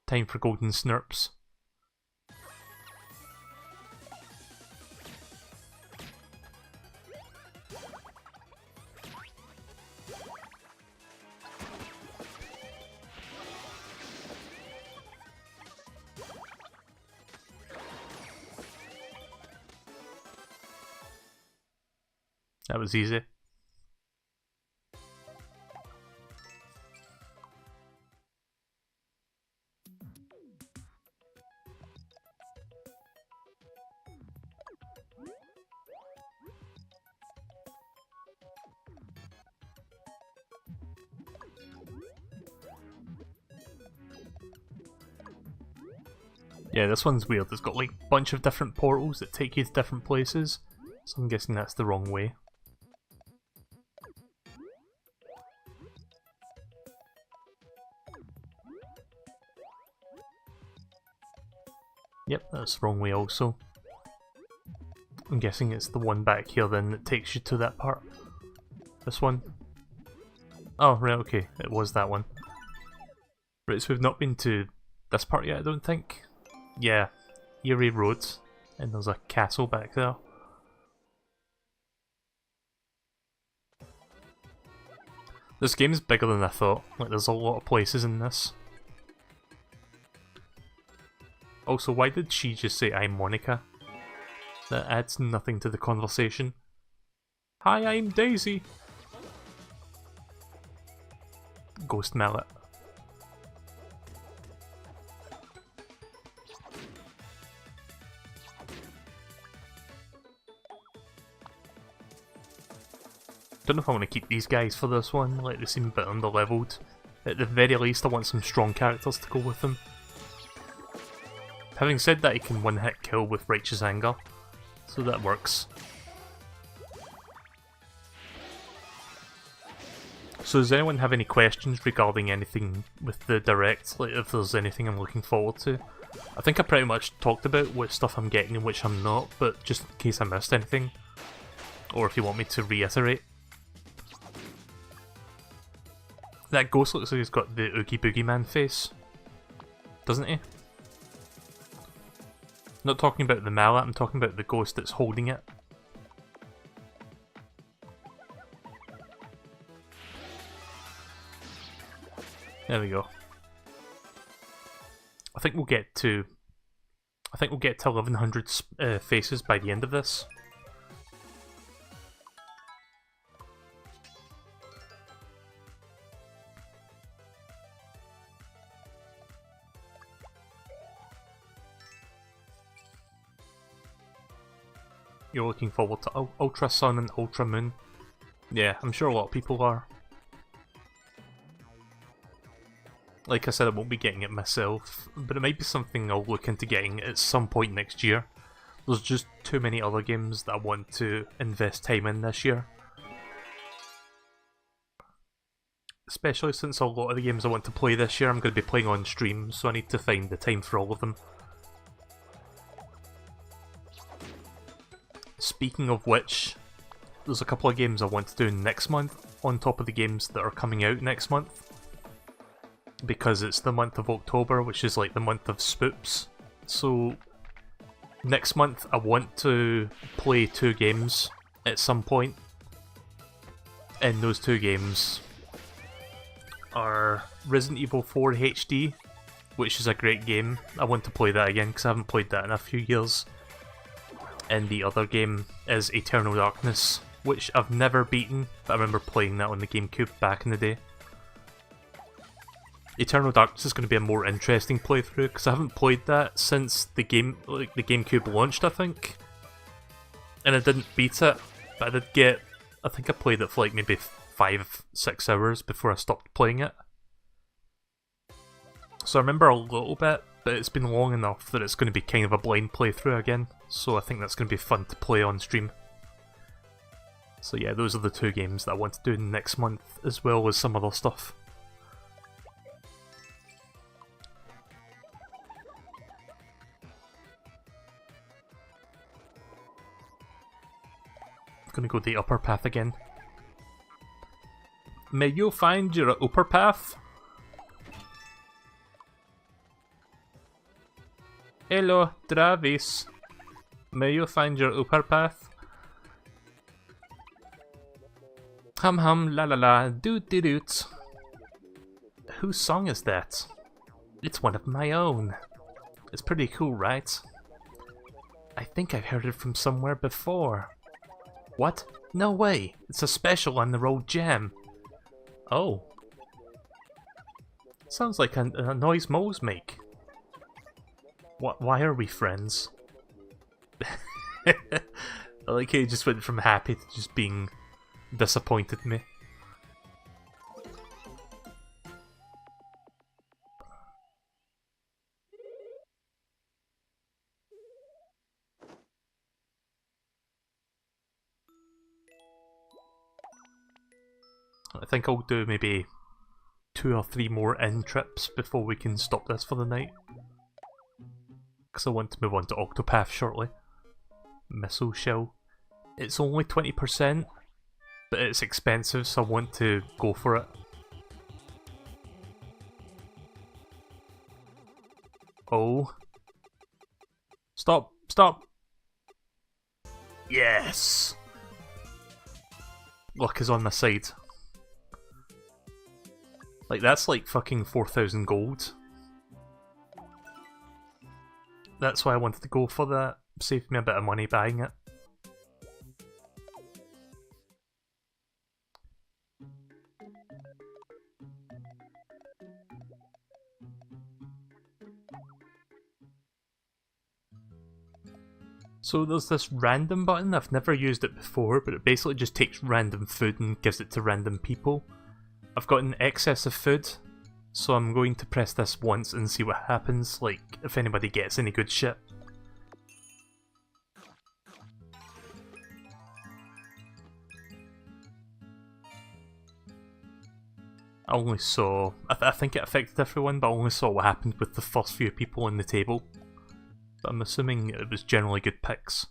[SPEAKER 1] Time for golden snurps. That was easy. Yeah, this one's weird. It's got like a bunch of different portals that take you to different places, so I'm guessing that's the wrong way. Yep, that's the wrong way also. I'm guessing it's the one back here then that takes you to that part. This one. Oh, right, okay, it was that one. Right, so we've not been to this part yet, I don't think. Yeah, Erie Roads, and there's a castle back there. This game's bigger than I thought, like there's a lot of places in this. Also, why did she just say I'm Monica? That adds nothing to the conversation. Hi, I'm Daisy! Ghost Mallet. Don't know if I want to keep these guys for this one, like they seem a bit underleveled. At the very least I want some strong characters to go with them. Having said that, he can one-hit kill with Righteous Anger, so that works. So does anyone have any questions regarding anything with the Direct, like if there's anything I'm looking forward to? I think I pretty much talked about what stuff I'm getting and which I'm not, but just in case I missed anything. Or if you want me to reiterate. That ghost looks like he's got the Oogie Boogie Man face, doesn't he? Not talking about the mallet, I'm talking about the ghost that's holding it. There we go. I think we'll get to 1100 faces by the end of this. You're looking forward to Ultra Sun and Ultra Moon. Yeah, I'm sure a lot of people are. Like I said, I won't be getting it myself, but it might be something I'll look into getting at some point next year. There's just too many other games that I want to invest time in this year. Especially since a lot of the games I want to play this year I'm going to be playing on stream, so I need to find the time for all of them. Speaking of which, there's a couple of games I want to do next month, on top of the games that are coming out next month. Because it's the month of October, which is like the month of spoops. So, next month I want to play 2 games at some point. And those 2 games are Resident Evil 4 HD, which is a great game. I want to play that again because I haven't played that in a few years. And the other game is Eternal Darkness, which I've never beaten, but I remember playing that on the GameCube back in the day. Eternal Darkness is going to be a more interesting playthrough, because I haven't played that since the GameCube launched, I think. And I didn't beat it, but I did get... I think I played it for like maybe 5-6 hours before I stopped playing it. So I remember a little bit, but it's been long enough that it's going to be kind of a blind playthrough again, so I think that's going to be fun to play on stream. So yeah, those are the 2 games that I want to do next month, as well as some other stuff. I'm gonna go the upper path again. May you find your upper path? Hello, Travis. May you find your upper path? Hum hum la la la doot doot doot. Whose song is that? It's one of my own. It's pretty cool, right? I think I've heard it from somewhere before. What? No way! It's a special on the road jam. Oh. Sounds like a noise moles make. Why are we friends? I like how he just went from happy to just being disappointed in me. I think I'll do maybe 2 or 3 more in trips before we can stop this for the night. Because I want to move on to Octopath shortly. Missile Shell. It's only 20%, but it's expensive, so I want to go for it. Oh. Stop! Stop! Yes! Luck is on my side. Like, that's like fucking 4,000 gold. That's why I wanted to go for that. Saved me a bit of money buying it. So there's this random button. I've never used it before, but it basically just takes random food and gives it to random people. I've got an excess of food, so I'm going to press this once and see what happens, like if anybody gets any good shit. I only saw, I think it affected everyone, but I only saw what happened with the first few people on the table. But I'm assuming it was generally good picks.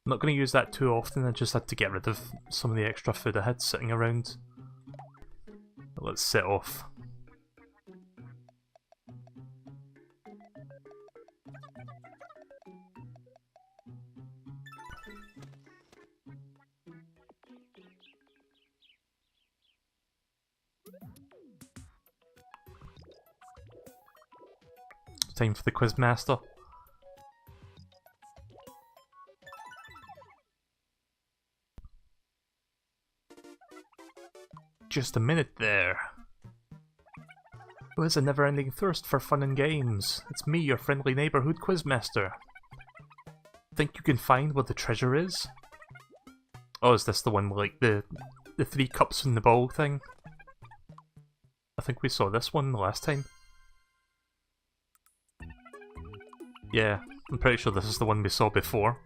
[SPEAKER 1] I'm not going to use that too often, I just had to get rid of some of the extra food I had sitting around. Let's set off. Time for the Quizmaster. Just a minute there. Who has a never-ending thirst for fun and games? It's me, your friendly neighborhood Quizmaster. Think you can find where the treasure is? Oh, is this the one with like the 3 cups in the bowl thing? I think we saw this one the last time. Yeah, I'm pretty sure this is the one we saw before.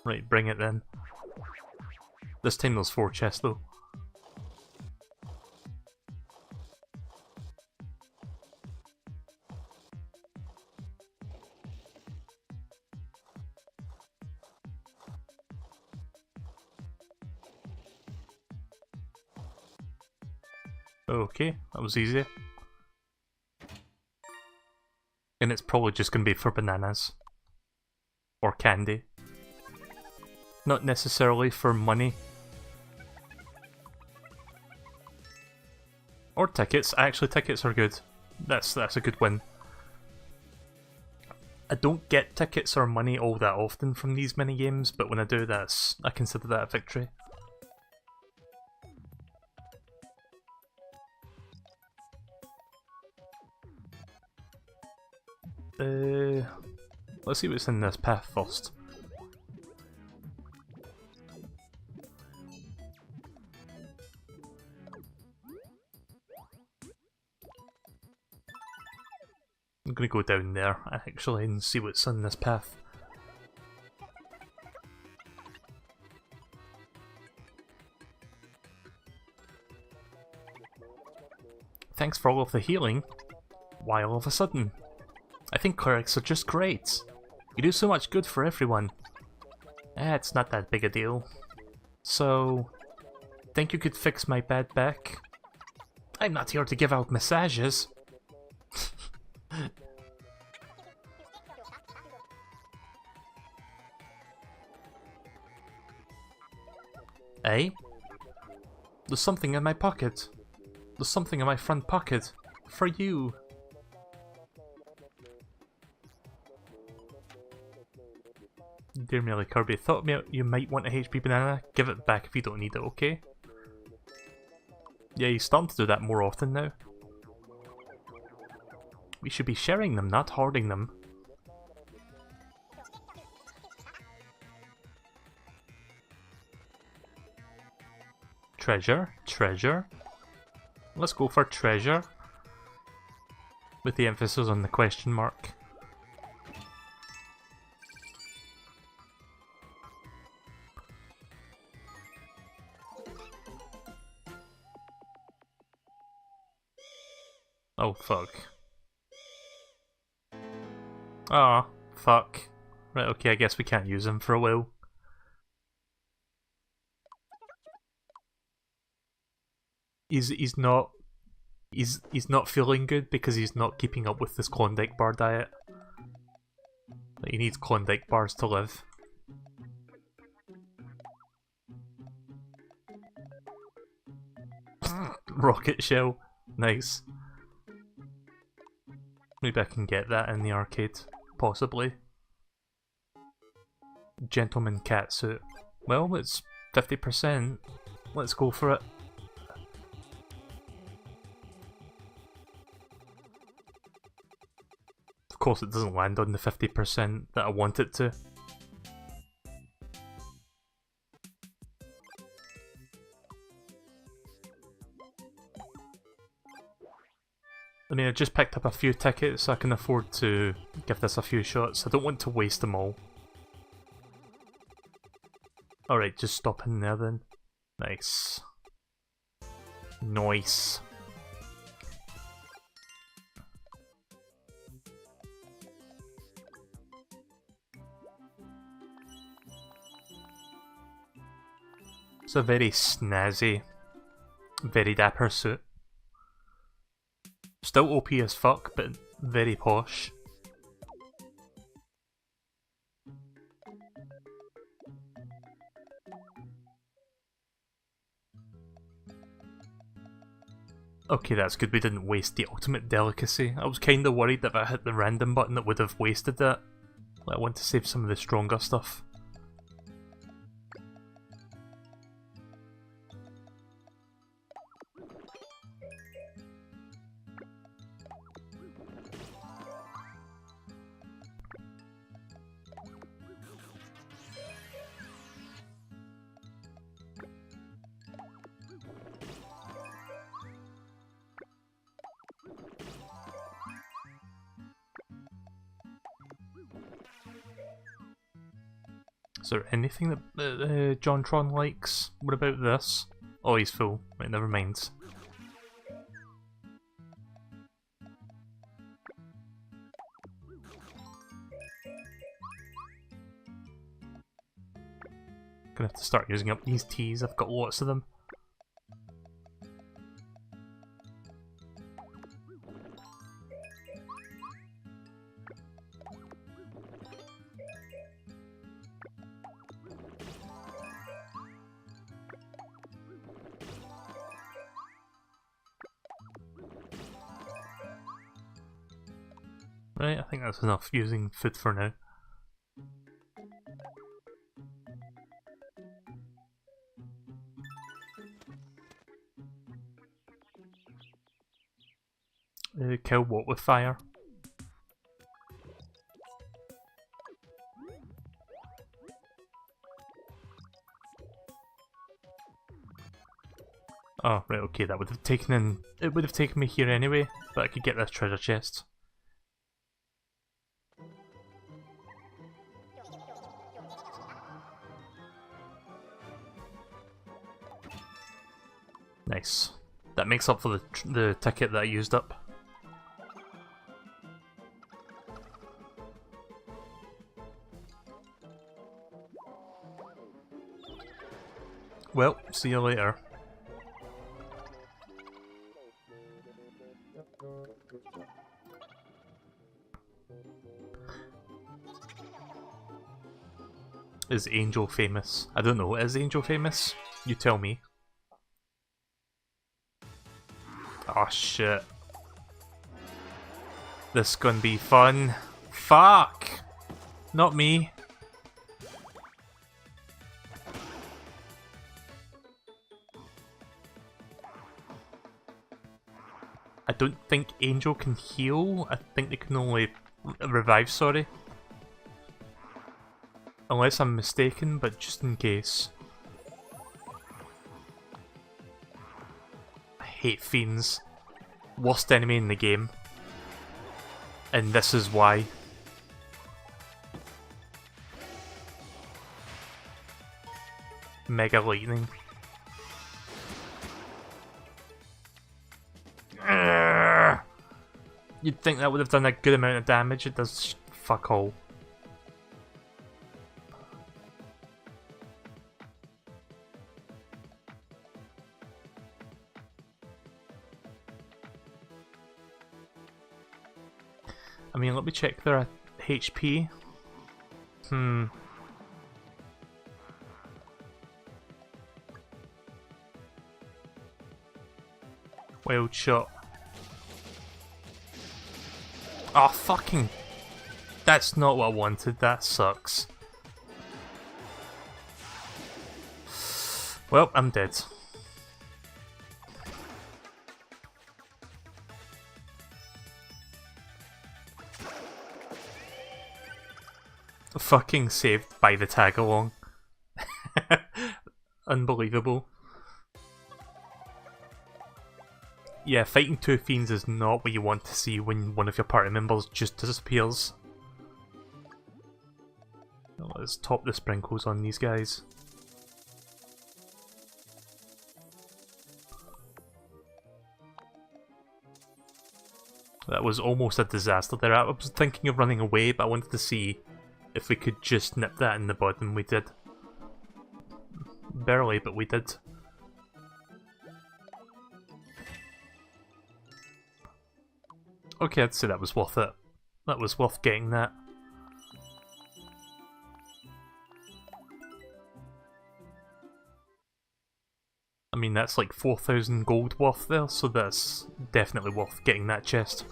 [SPEAKER 1] Right, bring it then. This time there's 4 chests though. Okay, that was easy. And it's probably just going to be for bananas. Or candy. Not necessarily for money. Or tickets. Actually, tickets are good. That's a good win. I don't get tickets or money all that often from these mini games, but when I do, I consider that a victory. Let's see what's in this path first. I'm gonna go down there, actually, and see what's in this path. Thanks for all of the healing. Why all of a sudden? I think clerics are just great. You do so much good for everyone. It's not that big a deal. So, think you could fix my bad back? I'm not here to give out massages. Eh? There's something in my pocket. There's something in my front pocket. For you. Dear MeleeKirby, thought you might want a HP banana. Give it back if you don't need it, okay? Yeah, he's starting to do that more often now. We should be sharing them, not hoarding them. Treasure, treasure. Let's go for treasure. With the emphasis on the question mark. Oh, fuck. Ah, fuck. Right, okay, I guess we can't use him for a while. He's not feeling good because he's not keeping up with this Klondike bar diet. He needs Klondike bars to live. Rocket shell. Nice. Maybe I can get that in the arcade. Possibly. Gentleman catsuit. Well, it's 50%. Let's go for it. Of course it doesn't land on the 50% that I want it to. I mean, I just picked up a few tickets, so I can afford to give this a few shots. I don't want to waste them all. Alright, just stop in there then. Nice. Nice. It's a very snazzy, very dapper suit. Still OP as fuck, but very posh. Okay, that's good we didn't waste the ultimate delicacy. I was kinda worried that if I hit the random button it would have wasted that. I want to save some of the stronger stuff. Is there anything that JonTron likes? What about this? Oh, he's full. Right, never mind. Gonna have to start using up these teas, I've got lots of them. Right, I think that's enough using food for now. Kill what with fire? Oh, right, okay, that would have taken in... It would have taken me here anyway, but I could get this treasure chest. Nice. That makes up for the ticket that I used up. Well, see you later. Is Angel famous? I don't know, is Angel famous? You tell me. Oh shit. This is gonna be fun. Fuck! Not me. I don't think Angel can heal. I think they can only revive, sorry. Unless I'm mistaken, but just in case. I hate fiends. Worst enemy in the game. And this is why. Mega lightning. You'd think that would have done a good amount of damage, it does fuck all. I mean, let me check their HP. Wild shot. Oh, fucking... That's not what I wanted, that sucks. Well, I'm dead. Fucking saved by the tag along. Unbelievable. Yeah, fighting two fiends is not what you want to see when one of your party members just disappears. Let's top the sprinkles on these guys. That was almost a disaster there. I was thinking of running away, but I wanted to see if we could just nip that in the bud, and we did. Barely, but we did. Okay, I'd say that was worth it. That was worth getting that. I mean, that's like 4,000 gold worth there, so that's definitely worth getting that chest.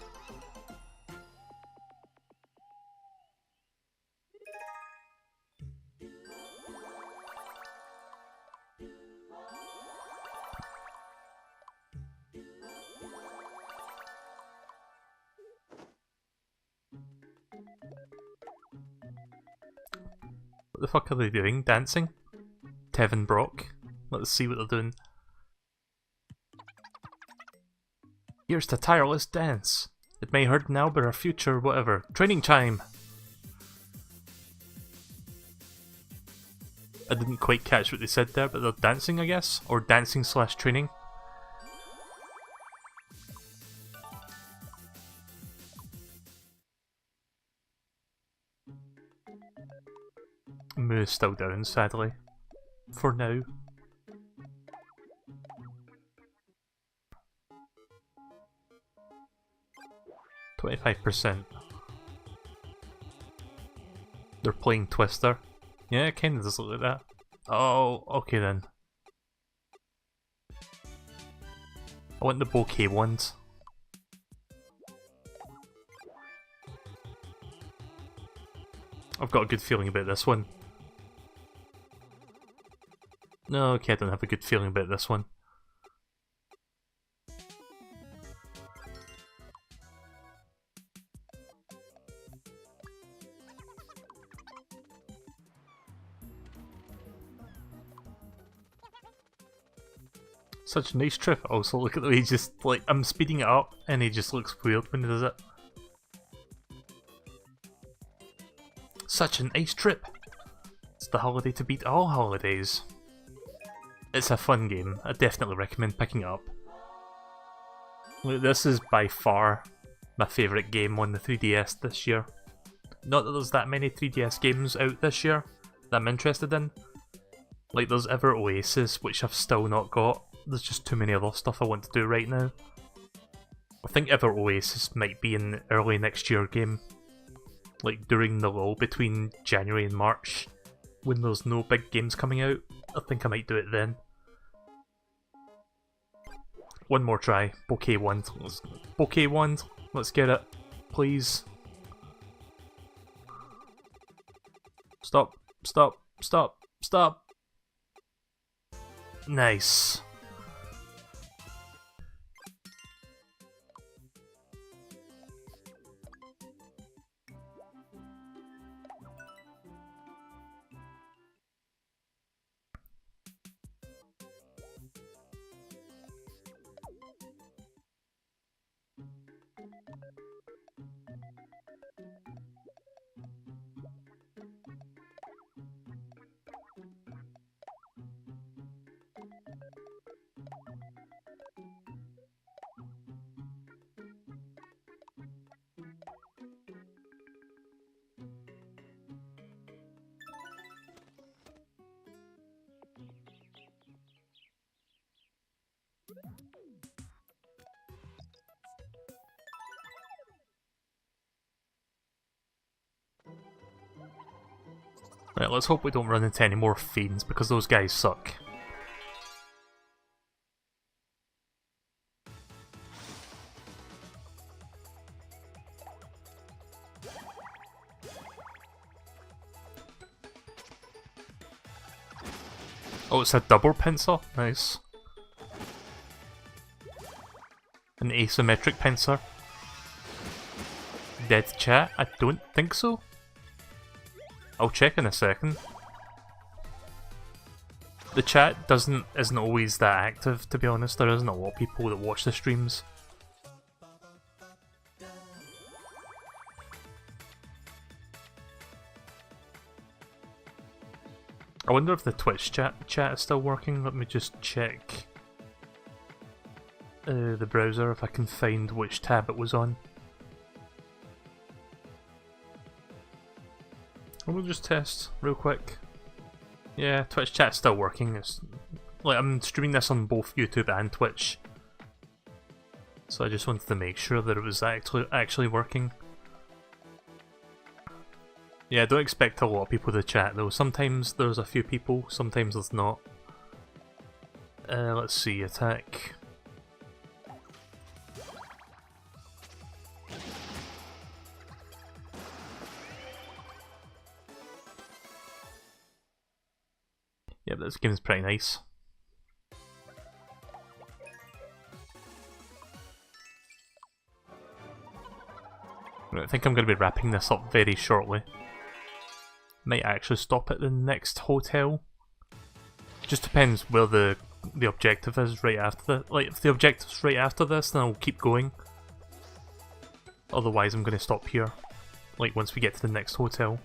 [SPEAKER 1] What the fuck are they doing? Dancing? Tevin Brock? Let's see what they're doing. Here's the tireless dance. It may hurt now, but our future, whatever. Training time! I didn't quite catch what they said there, but they're dancing, I guess? Or dancing slash training. Moo's still down, sadly. For now. %. They're playing Twister. Yeah, it kinda does look like that. Oh, okay then. I want the bouquet ones. I've got a good feeling about this one. No, okay, I don't have a good feeling about this one. Such a nice trip. Also, look at the way he just, like, I'm speeding it up and he just looks weird when he does it. Such a nice trip. It's the holiday to beat all holidays. It's a fun game. I definitely recommend picking it up. Look, this is by far my favourite game on the 3DS this year. Not that there's that many 3DS games out this year that I'm interested in. Like, there's Ever Oasis, which I've still not got. There's just too many other stuff I want to do right now. I think Ever Oasis might be an early next year game. Like, during the lull between January and March, when there's no big games coming out. I think I might do it then. One more try. Bouquet wand. Bouquet wand. Let's get it. Please. Stop. Stop. Stop. Stop. Nice. Right, let's hope we don't run into any more fiends because those guys suck. Oh, it's a double pincer? Nice. An asymmetric pincer. Dead chat? I don't think so. I'll check in a second. The chat isn't always that active, to be honest. There isn't a lot of people that watch the streams. I wonder if the Twitch chat is still working. Let me just check the browser if I can find which tab it was on. We'll just test real quick. Yeah, Twitch chat's still working. It's like I'm streaming this on both YouTube and Twitch, so I just wanted to make sure that it was actually working. Yeah, don't expect a lot of people to chat though. Sometimes there's a few people, sometimes there's not. Let's see, attack. Yeah, this game is pretty nice. I think I'm going to be wrapping this up very shortly. Might actually stop at the next hotel. Just depends where the objective is right after that. Like, if the objective's right after this, then I'll keep going. Otherwise, I'm going to stop here. Like, once we get to the next hotel.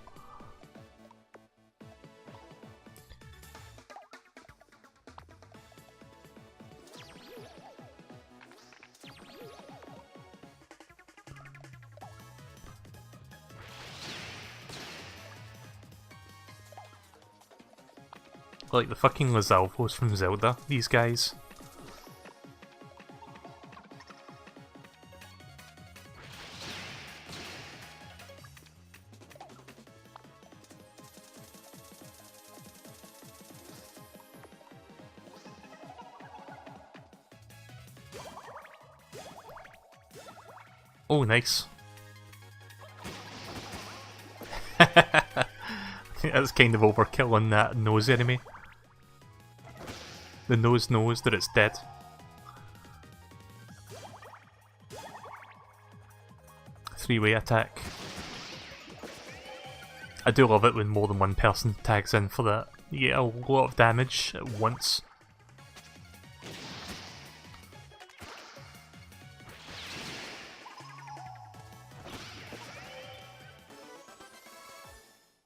[SPEAKER 1] Like the fucking Lizalvos from Zelda, these guys. Oh, nice. That's kind of overkill on that nose enemy. The nose knows that it's dead. Three-way attack. I do love it when more than one person tags in for that. You get a lot of damage at once.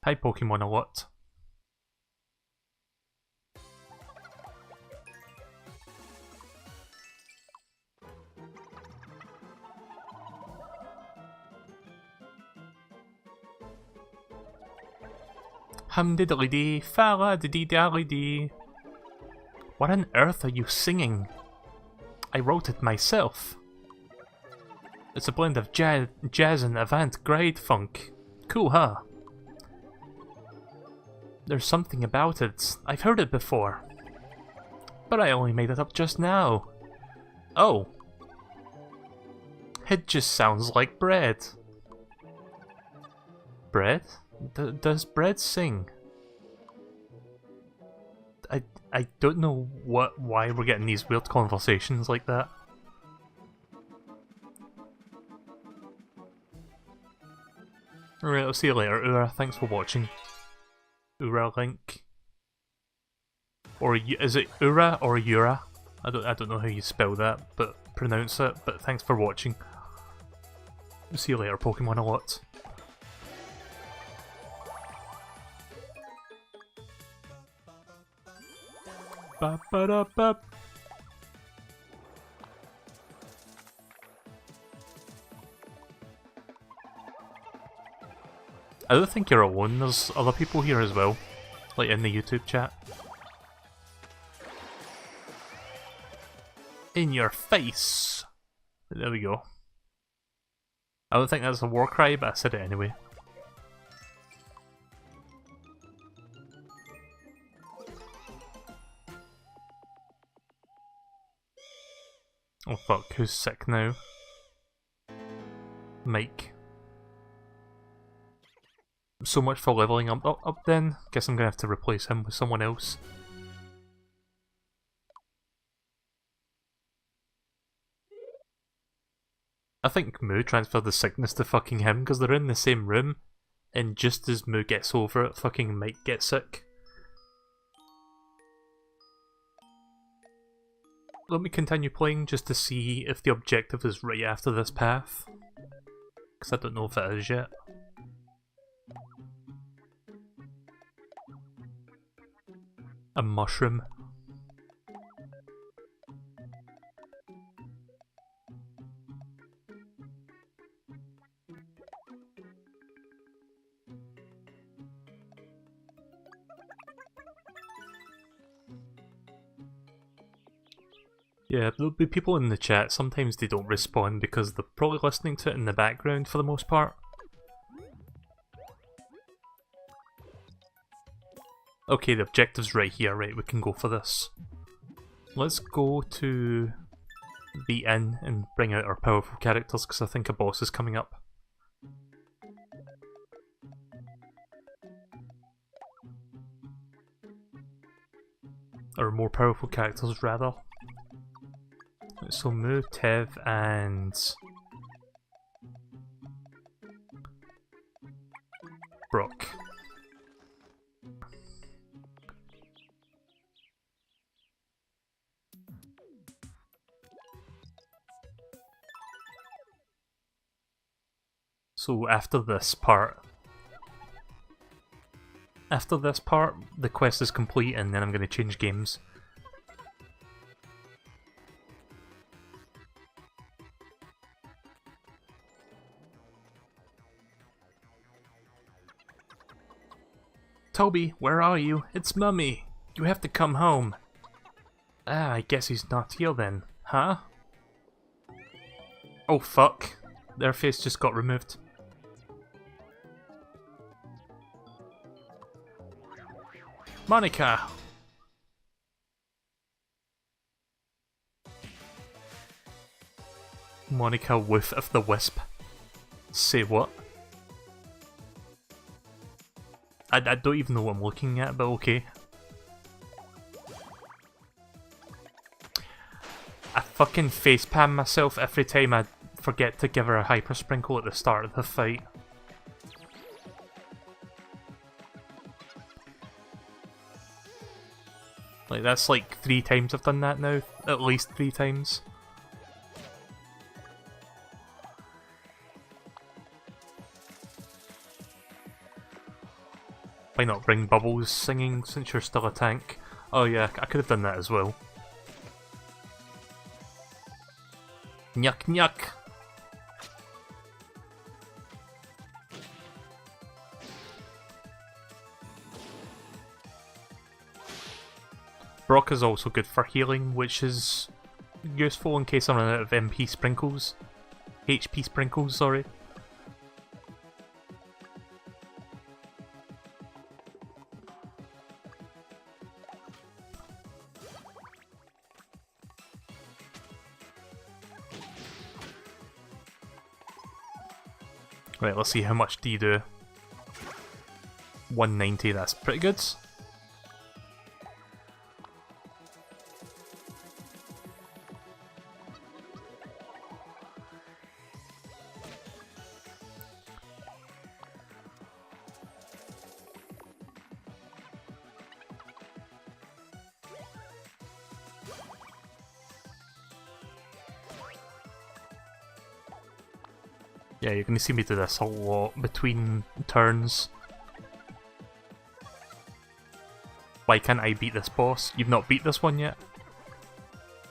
[SPEAKER 1] Hi Pokemon a lot. Hum-diddly-dee, fa-la-dee-dee-dally-dee. What on earth are you singing? I wrote it myself. It's a blend of jazz and avant-garde funk. Cool, huh? There's something about it. I've heard it before. But I only made it up just now. Oh. It just sounds like bread. Bread? Does bread sing? I don't know why we're getting these weird conversations like that. Alright, I'll see you later, Ura. Thanks for watching. Ura Link. Or is it Ura or Ura? I don't know how you spell that, but pronounce it. But thanks for watching. See you later, Pokemon a lot. Ba-ba-da-ba. I don't think you're alone, there's other people here as well, like in the YouTube chat. In your face! There we go. I don't think that's a war cry, but I said it anyway. Oh fuck, who's sick now? Mike. So much for leveling up then. Guess I'm gonna have to replace him with someone else. I think Moo transferred the sickness to fucking him because they're in the same room, and just as Moo gets over it, fucking Mike gets sick. Let me continue playing just to see if the objective is right after this path, because I don't know if it is yet. A mushroom. Yeah, there'll be people in the chat, sometimes they don't respond because they're probably listening to it in the background for the most part. Okay, the objective's right here, right, we can go for this. Let's go to the inn and bring out our powerful characters because I think a boss is coming up. Or more powerful characters, rather. So Moo, Tev, and Brock. So after this part, the quest is complete and then I'm going to change games. Toby, where are you? It's Mummy! You have to come home! Ah, I guess he's not here then. Huh? Oh fuck. Their face just got removed. Monica! Monica whiff of the wisp. Say what? I don't even know what I'm looking at, but okay. I fucking facepalm myself every time I forget to give her a hyper sprinkle at the start of the fight. Like, that's like 3 times I've done that now. At least 3 times. Why not bring Bubbles singing since you're still a tank? Oh yeah, I could have done that as well. Nyuk nyuk! Brock is also good for healing, which is useful in case I run out of MP sprinkles. HP sprinkles, sorry. Right, let's see how much do you do. 190, that's pretty good. Yeah, you're gonna see me do this a lot between turns. Why can't I beat this boss? You've not beat this one yet?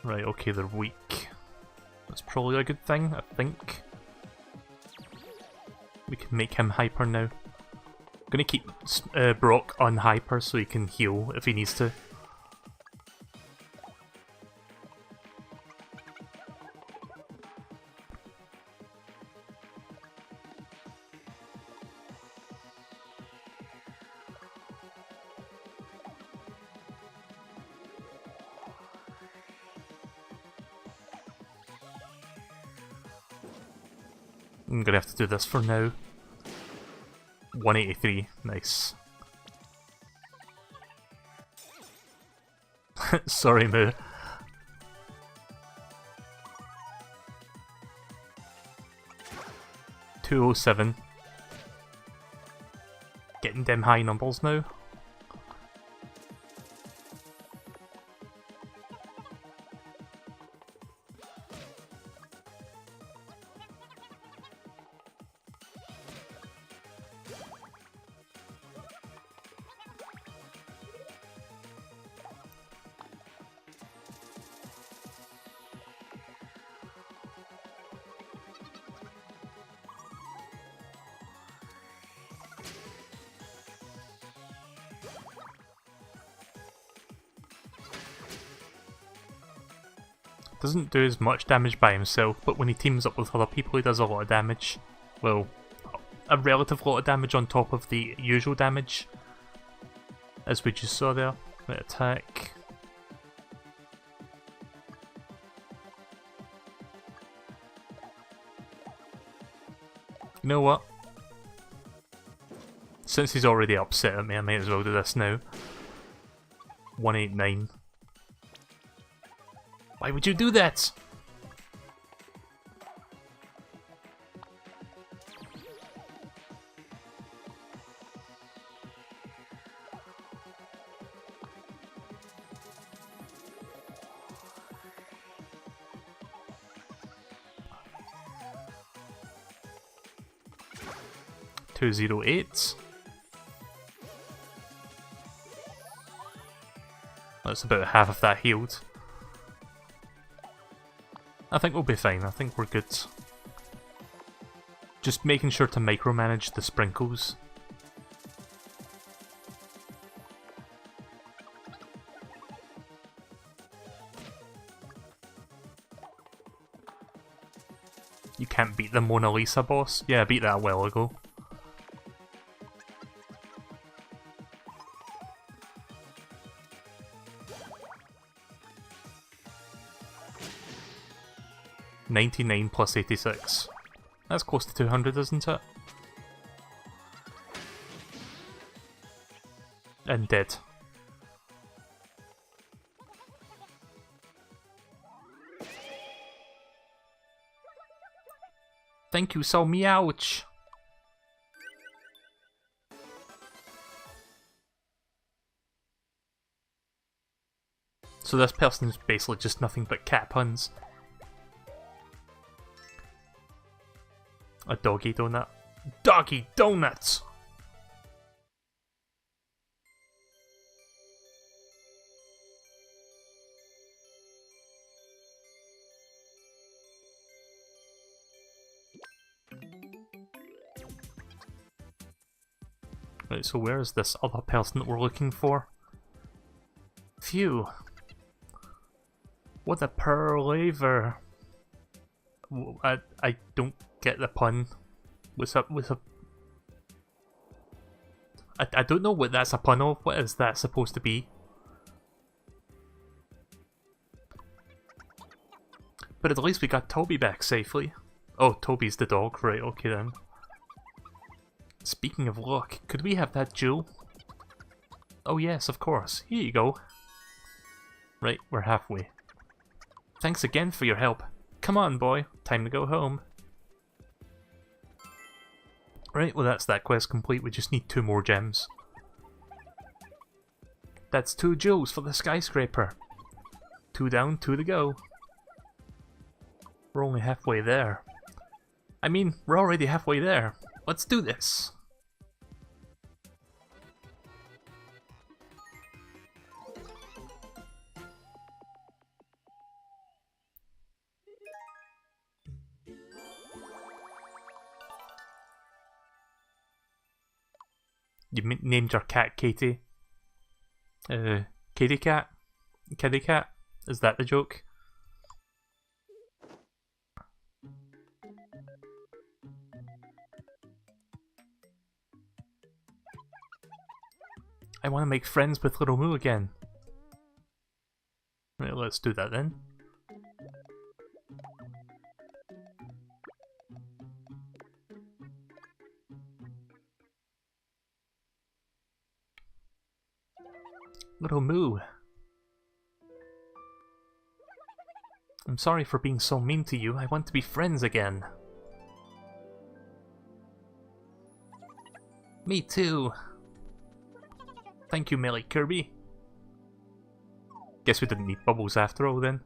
[SPEAKER 1] Right, okay, they're weak. That's probably a good thing, I think. We can make him hyper now. I'm gonna keep Brock on hyper so he can heal if he needs to. I'm gonna have to do this for now. 183, nice. Sorry, Moo. $207. Getting them high numbers now. Doesn't do as much damage by himself, but when he teams up with other people he does a lot of damage. Well, a relative lot of damage on top of the usual damage, as we just saw there. Right, attack. You know what? Since he's already upset at me, I might as well do this now. 189. Why would you do that? $208. That's about half of that healed. I think we'll be fine, I think we're good. Just making sure to micromanage the sprinkles. You can't beat the Mona Lisa boss? Yeah, I beat that a while ago. $99 plus 86. That's close to 200, isn't it? And dead. Thank you so meowch. So this person's basically just nothing but cat puns. A doggy donut. Doggy donuts! Right, so where is this other person that we're looking for? Phew. What a palaver. I don't get the pun. I don't know what that's a pun of. What is that supposed to be? But at least we got Toby back safely. Oh, Toby's the dog. Right, okay then. Speaking of luck, could we have that jewel? Oh yes, of course. Here you go. Right, we're halfway. Thanks again for your help. Come on, boy. Time to go home. Right, well that's that quest complete. We just need 2 more gems. That's 2 jewels for the skyscraper. 2 down, 2 to go. We're only halfway there. I mean, we're already halfway there. Let's do this. You named your cat Katie. Kitty cat? Kitty cat? Is that the joke? I want to make friends with Little Moo again. Right, let's do that then. Little Moo. I'm sorry for being so mean to you. I want to be friends again. Me too. Thank you, MeleeKirby. Guess we didn't need bubbles after all then.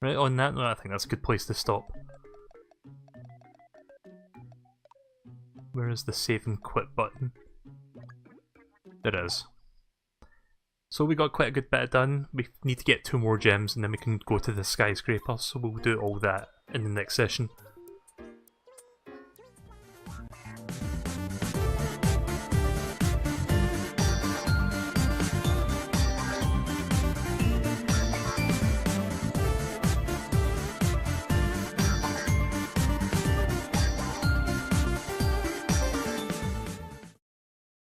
[SPEAKER 1] Right, on that note, I think that's a good place to stop. Where is the save and quit button? There is. So we got quite a good bit done. We need to get 2 more gems and then we can go to the skyscraper, so we'll do all that in the next session.